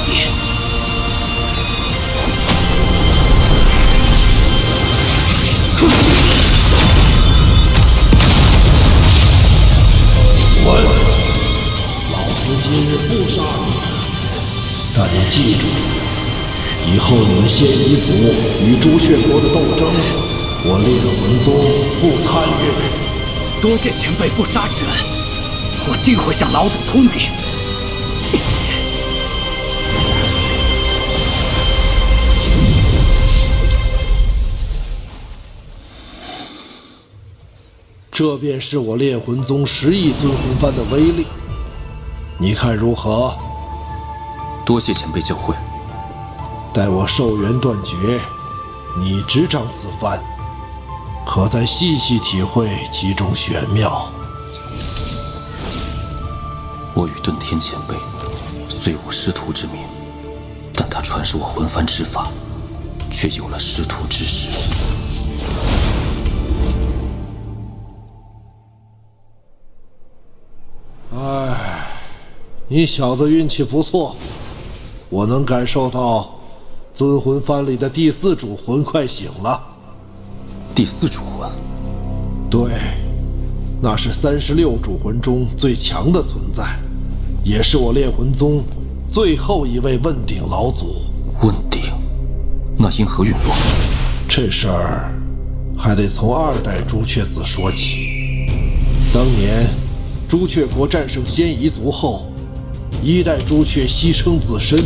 老夫今日不杀你。但你记住，以后你们仙夷族与朱雀国的斗争，我烈魂宗不参与。多谢前辈不杀之恩，我定会向老祖通禀。这便是我烈魂宗10亿尊魂幡的威力，你看如何？多谢前辈教诲。待我寿元断绝，你执掌此幡，可再细细体会其中玄妙。我与遁天前辈虽无师徒之名，但他传授我魂幡之法，却有了师徒之实。唉，你小子运气不错。我能感受到尊魂幡里的第4主魂快醒了。第4主魂？对，那是36主魂中最强的存在，也是我烈魂宗最后一位问鼎老祖。问鼎？那因何陨落？这事儿还得从2代朱雀子说起。当年朱雀国战胜仙夷族后，1代朱雀牺牲自身，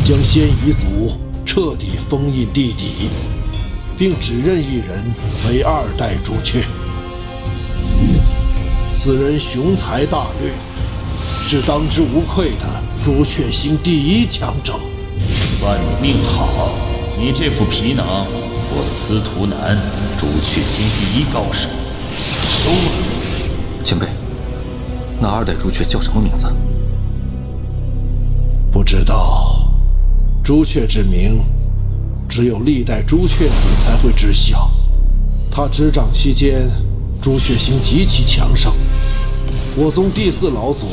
将仙夷族彻底封印地底，并只任一人为2代朱雀。此人雄才大略，是当之无愧的朱雀星第1强者。算你命好，你这副皮囊，我司徒南朱雀星第1高手收了。前辈，那2代朱雀叫什么名字？不知道，朱雀之名，只有历代朱雀子才会知晓。他执掌期间，朱雀星极其强盛。我宗第4老祖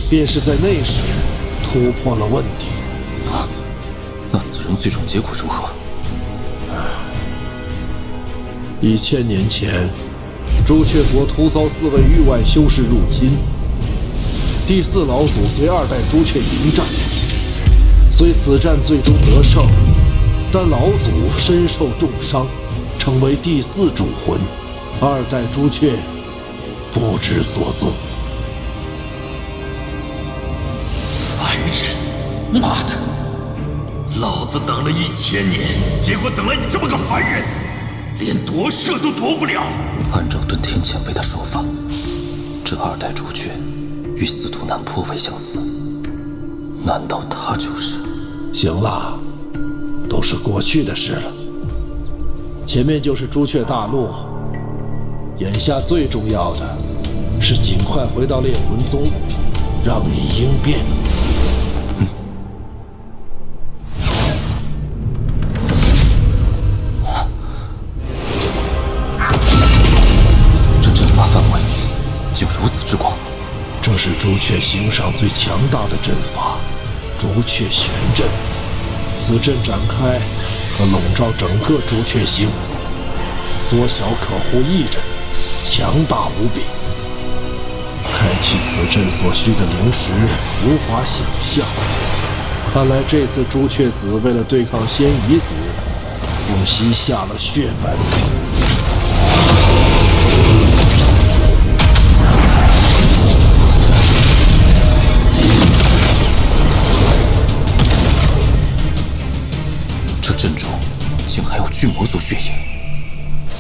便是在那时突破了问鼎。那此人最终结果如何？1000年前，朱雀国突遭4位域外修士入侵，第4老祖随2代朱雀迎战。虽此战最终得胜，但老祖身受重伤，成为第4主魂，2代朱雀不知所踪。凡人，妈的！老子等了1000年，结果等了你这么个凡人，连夺舍都夺不了。按照遁天前辈的说法，这2代朱雀与司徒南颇为相似，难道他就是？行了，都是过去的事了。前面就是朱雀大陆，眼下最重要的是尽快回到炼魂宗，让你应变。这阵法范围竟如此之广，这是朱雀星上最强大的阵法——朱雀玄阵。此阵展开，可笼罩整个朱雀星，缩小可护一人，强大无比。开启此阵所需的灵石无法想象，看来这次朱雀子为了对抗仙夷族，不惜下了血本。这阵中竟还有巨魔族血液。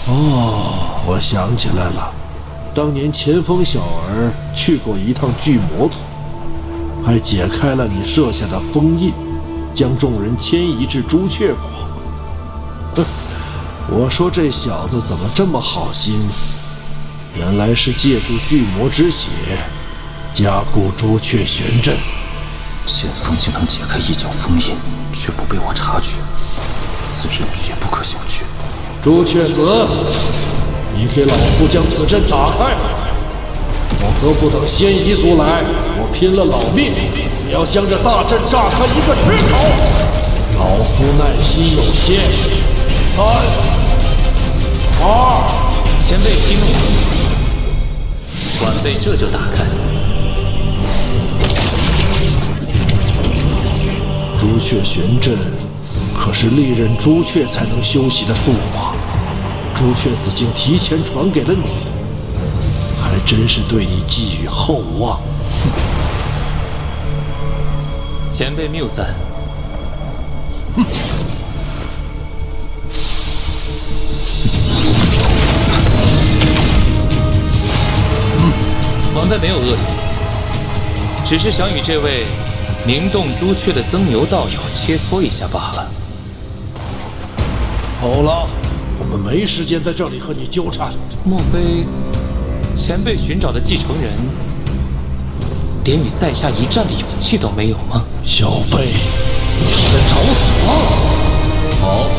哦，我想起来了，当年前锋小儿去过一趟巨魔族，还解开了你设下的封印，将众人迁移至朱雀国。哼，我说这小子怎么这么好心，原来是借助巨魔之血加固朱雀玄阵。前锋竟能解开一角封印，却不被我察觉，此人绝不可小觑。朱雀子，你给老夫将此阵打开，否则不等仙夷族来，我拼了老命也要将这大阵炸开一个缺口。老夫耐心有限，3、2，前辈息怒，晚辈这就打开。朱雀玄阵可是历任朱雀才能修习的术法，朱雀子竟提前传给了你，还真是对你寄予厚望。前辈谬赞。晚辈没有恶意，只是想与这位名动朱雀的曾牛道友切磋一下罢了。好了，我们没时间在这里和你纠缠。莫非前辈寻找的继承人，连与在下一战的勇气都没有吗？小辈，你是在找死吗？好，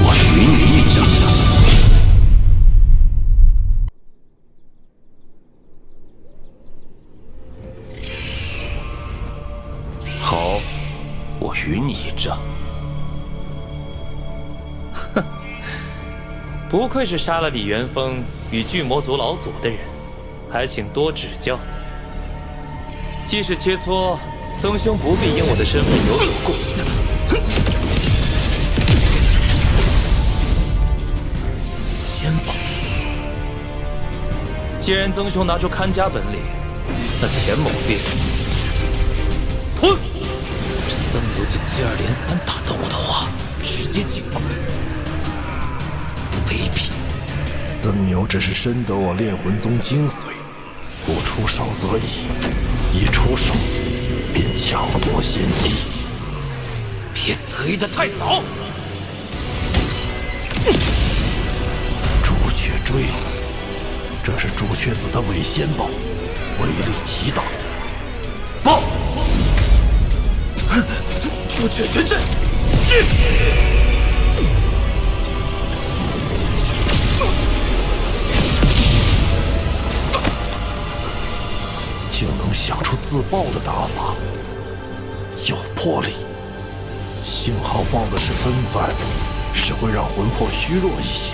我许你一战。好，我与你一战。哼，不愧是杀了李元丰与巨魔族老祖的人，还请多指教。既是切磋，曾兄不必因我的身份有所顾虑。仙宝，既然曾兄拿出看家本领，那田某便混。这曾牛竟接二连三打断我的话，直接进攻，卑鄙！曾牛只是深得我炼魂宗精髓，不出手则已，一出手便抢夺先机。别得意的太早！朱雀锥，这是朱雀子的伪仙宝，威力极大。报！朱雀玄阵，竟能想出自爆的打法，有魄力。幸好报的是分番，只会让魂魄虚弱一些，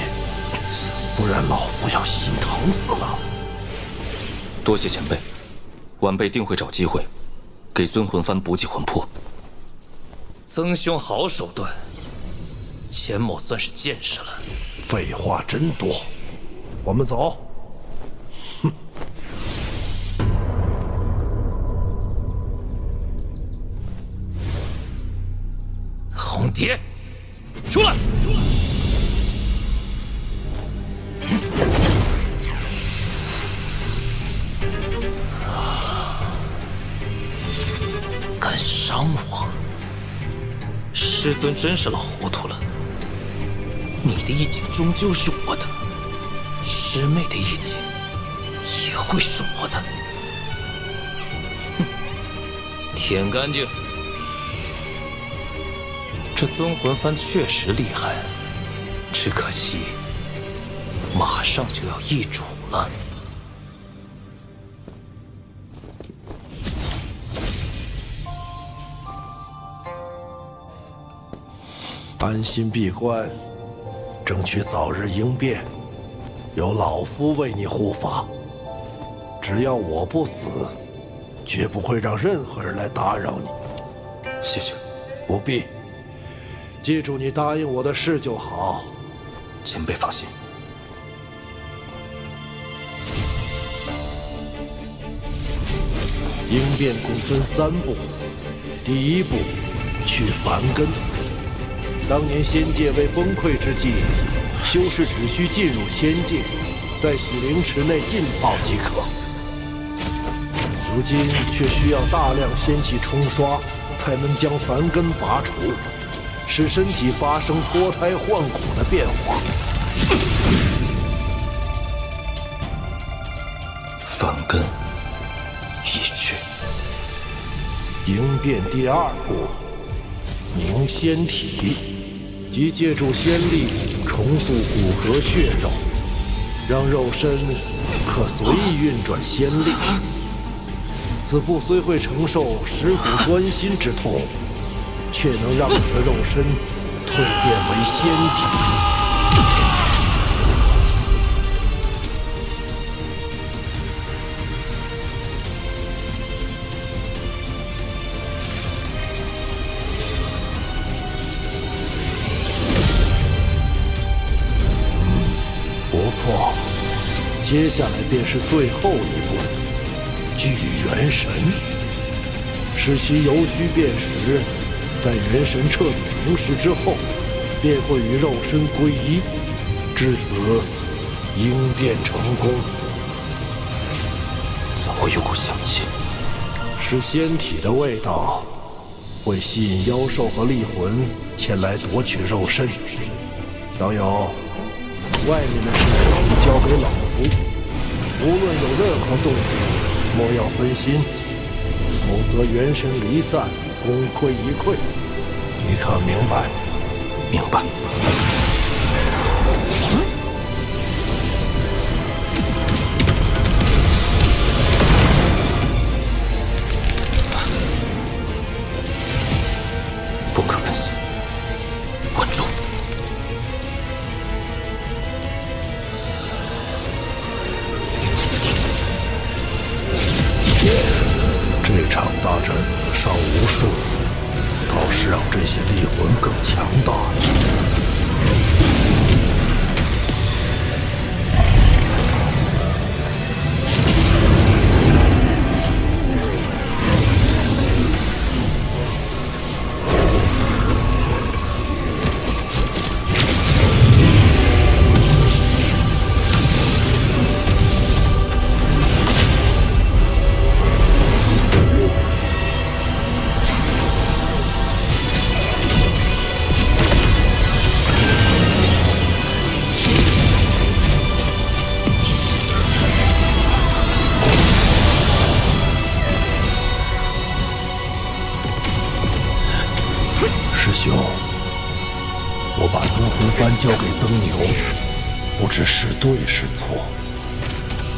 不然老夫要心疼死了。多谢前辈，晚辈定会找机会给尊魂幡补给魂魄。曾兄好手段，钱某算是见识了。废话真多，我们走。哼。红蝶，出来！敢伤我？是师尊真是老糊涂了。你的意境终究是我的，师妹的意境也会是我的。哼，舔干净。这尊魂幡确实厉害，只可惜马上就要易主了。安心闭关，争取早日应变，有老夫为你护法。只要我不死，绝不会让任何人来打扰你。谢谢。不必，记住你答应我的事就好。前辈放心。应变共分3步，第1步，去梵根。当年仙界未崩溃之际，修士只需进入仙界，在洗灵池内浸泡即可。如今却需要大量仙气冲刷，才能将梵根拔除，使身体发生脱胎换骨的变化。梵根已去。应变第2步，凝仙体。即借助仙力重塑骨骼血肉，让肉身可随意运转仙力。此步虽会承受蚀骨钻心之痛，却能让你的肉身蜕变为仙体。接下来便是最后一步，聚元神，使其由虚变实，在元神彻底凝实之后，便会与肉身归一，至此应变成功。怎会有股香气？是仙体的味道，会吸引妖兽和厉魂前来夺取肉身。小友，外面的事你交给老夫，无论有任何动静，莫要分心，否则元神离散，功亏一篑。你可明白？明白。不可分心，稳住。这场大战死伤无数，倒是让这些厉魂更强大了。师兄，我把尊魂幡交给曾牛，不知是对是错。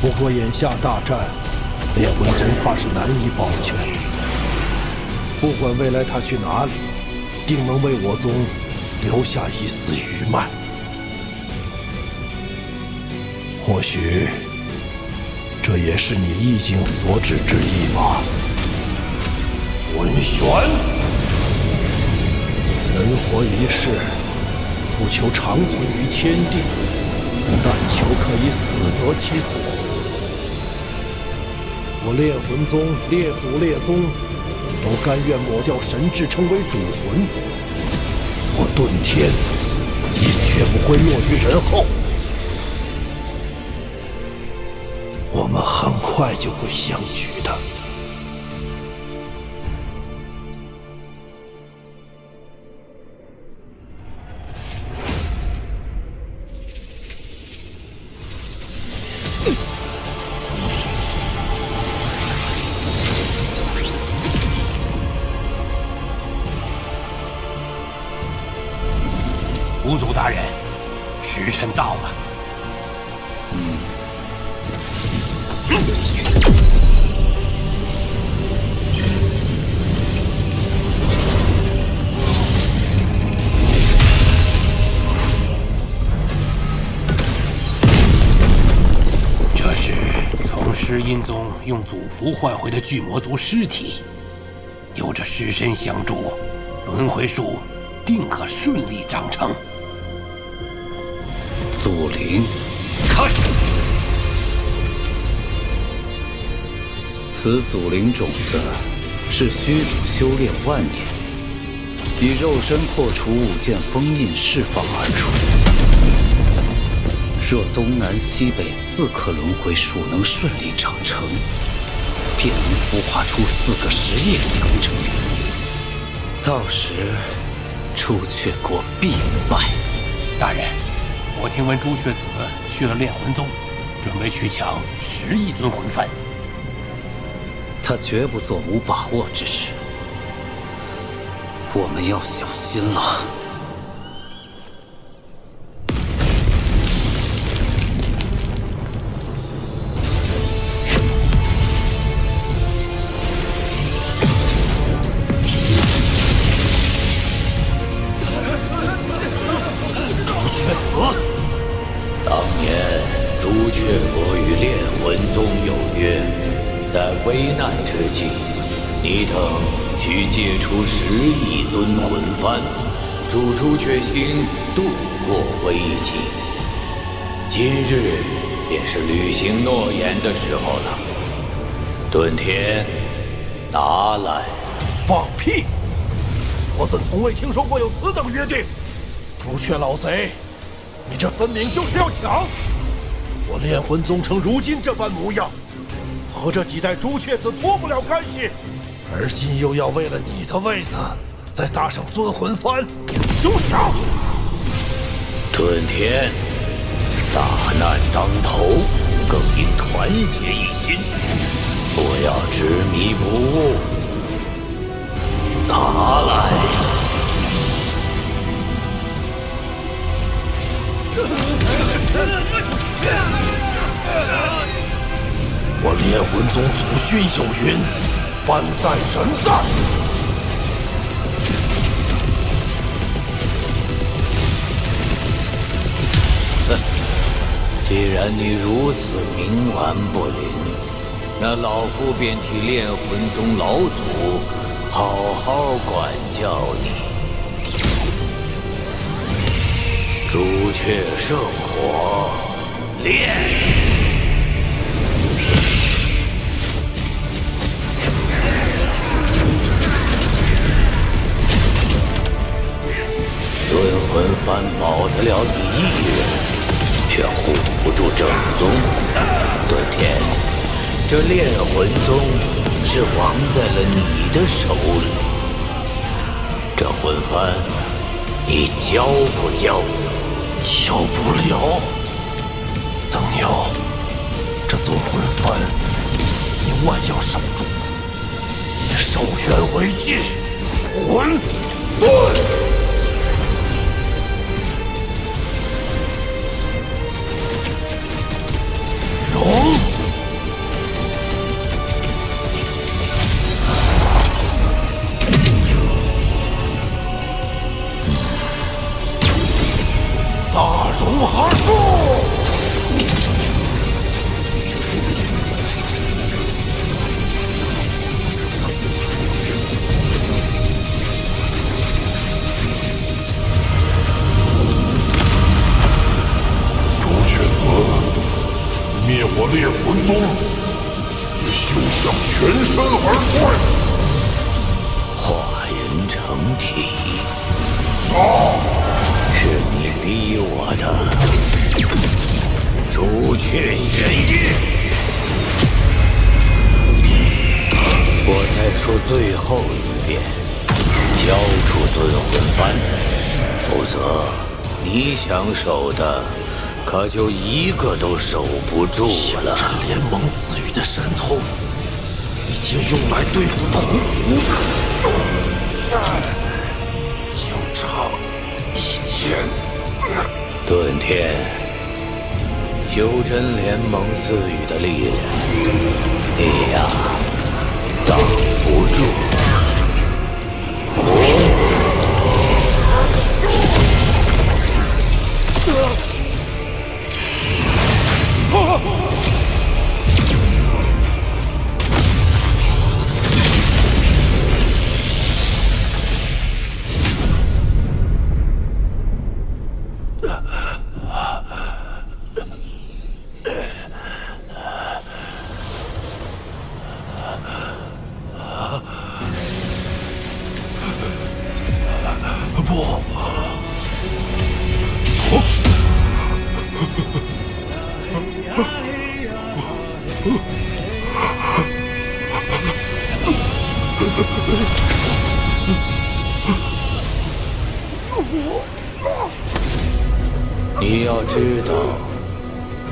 不过眼下大战，炼魂宗怕是难以保全。不管未来他去哪里，定能为我宗留下一丝余脉。或许，这也是你意境所指之意吧。文玄。人活一世，不求长存于天地，但求可以死得其所。我炼魂宗列祖列宗都甘愿抹掉神智，成为主魂。我遁天也绝不会落于人后。我们很快就会相聚的。府主大人，时辰到了。这是从尸阴宗用祖符换回的巨魔族尸体，有着尸身相助，轮回术定可顺利长成。祖灵，开始！此祖灵种子是虚主修炼万年，以肉身破除5件封印释放而出。若东南西北4颗轮回术能顺利长成，便能孵化出4个实业强者。到时，朱雀国必败。大人，我听闻朱雀子去了炼魂宗，准备去抢10亿尊魂幡。他绝不做无把握之事，我们要小心了。危难之际，你等需借出10亿尊魂幡，助朱雀星度过危机。今日便是履行诺言的时候了。遁天，拿来！放屁！我怎从未听说过有此等约定？朱雀老贼，你这分明就是要抢！我炼魂宗成如今这般模样，和这几代朱雀子脱不了干系，而今又要为了你的位子，再搭上尊魂幡，休想！遁天，大难当头，更应团结一心，不要执迷不悟。拿来！我炼魂宗祖训有云：幡在人在。既然你如此冥顽不灵，那老夫便替炼魂宗老祖好好管教你。朱雀圣火，炼！尊魂幡保得了你一人，却护不住正宗。遁天，这炼魂宗是亡在了你的手里。这魂幡，你交不交？交不了。曾牛，这尊魂幡，你万要守住，以寿元为界，魂遁。容！大融合术！朱雀子，灭我炼魂宗，也休想全身而退！化人成体，杀！是你逼我的，朱雀玄阴！我再说最后一遍，交出尊魂幡，否则你想守的可就一个都守不住了。这联盟赐予的神通，已经用来对付同族，就差一天。顿天，修真联盟赐予的力量，你呀，挡不住。你要知道，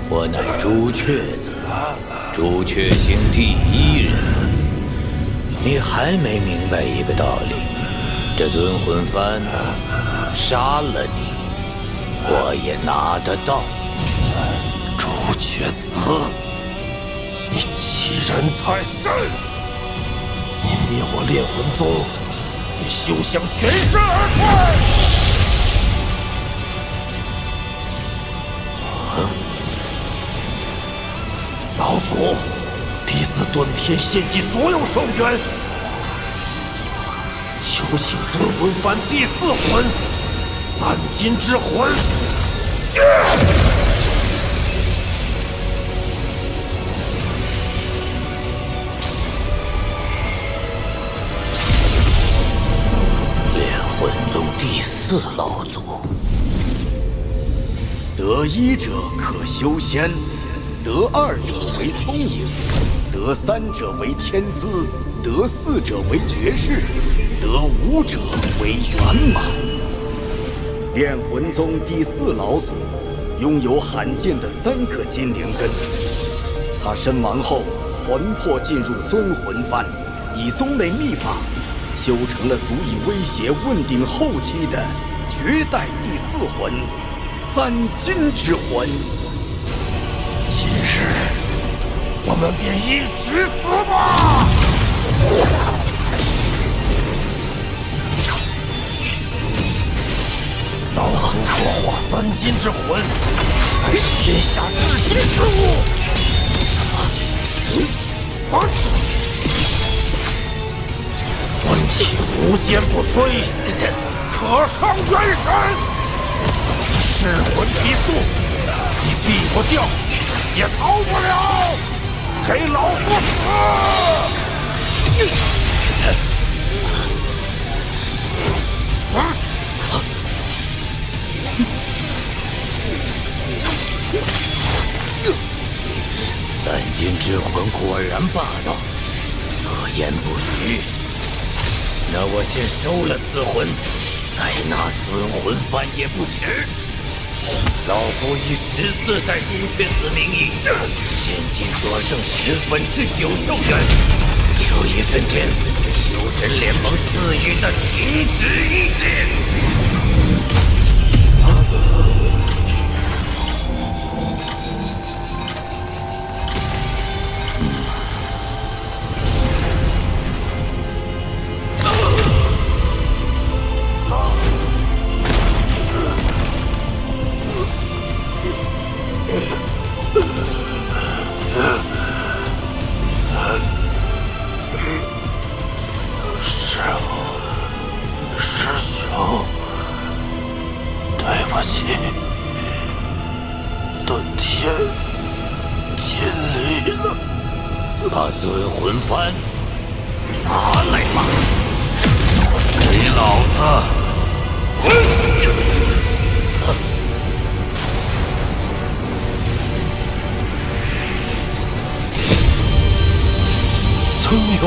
我乃朱雀子，朱雀星第1人。你还没明白一个道理，这尊魂幡杀了你，我也拿得到。朱雀子，你欺人太甚！你灭我炼魂宗，也休想全身而退！老祖，弟子顿天献祭所有寿元，求请尊魂幡第4魂三金之魂。炼魂宗第4老祖，得1者可修仙，得2者为聪颖，得3者为天资，得4者为绝世，得5者为圆满。炼魂宗第4老祖拥有罕见的3颗金灵根，他身亡后魂魄进入宗魂幡，以宗内秘法修成了足以威胁问鼎后期的绝代第4魂三金之魂。今日我们便一起死吧！老祖所化三金之魂，乃是天下至金之物。魂气无坚不摧，可伤元神。噬魂提速，你避不掉，也逃不了！给老夫死！三金之魂果然霸道，所言不虚。那我先收了此魂，再拿尊魂幡也不迟。老夫以14代朱雀子名义，现今所剩9/10寿元，求一瞬间修真联盟赐予的停止意志。把尊魂幡拿来吧，给老子！曾牛，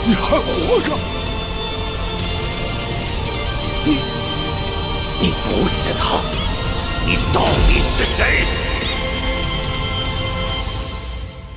你还活着？你不是他，你到底是？是谁？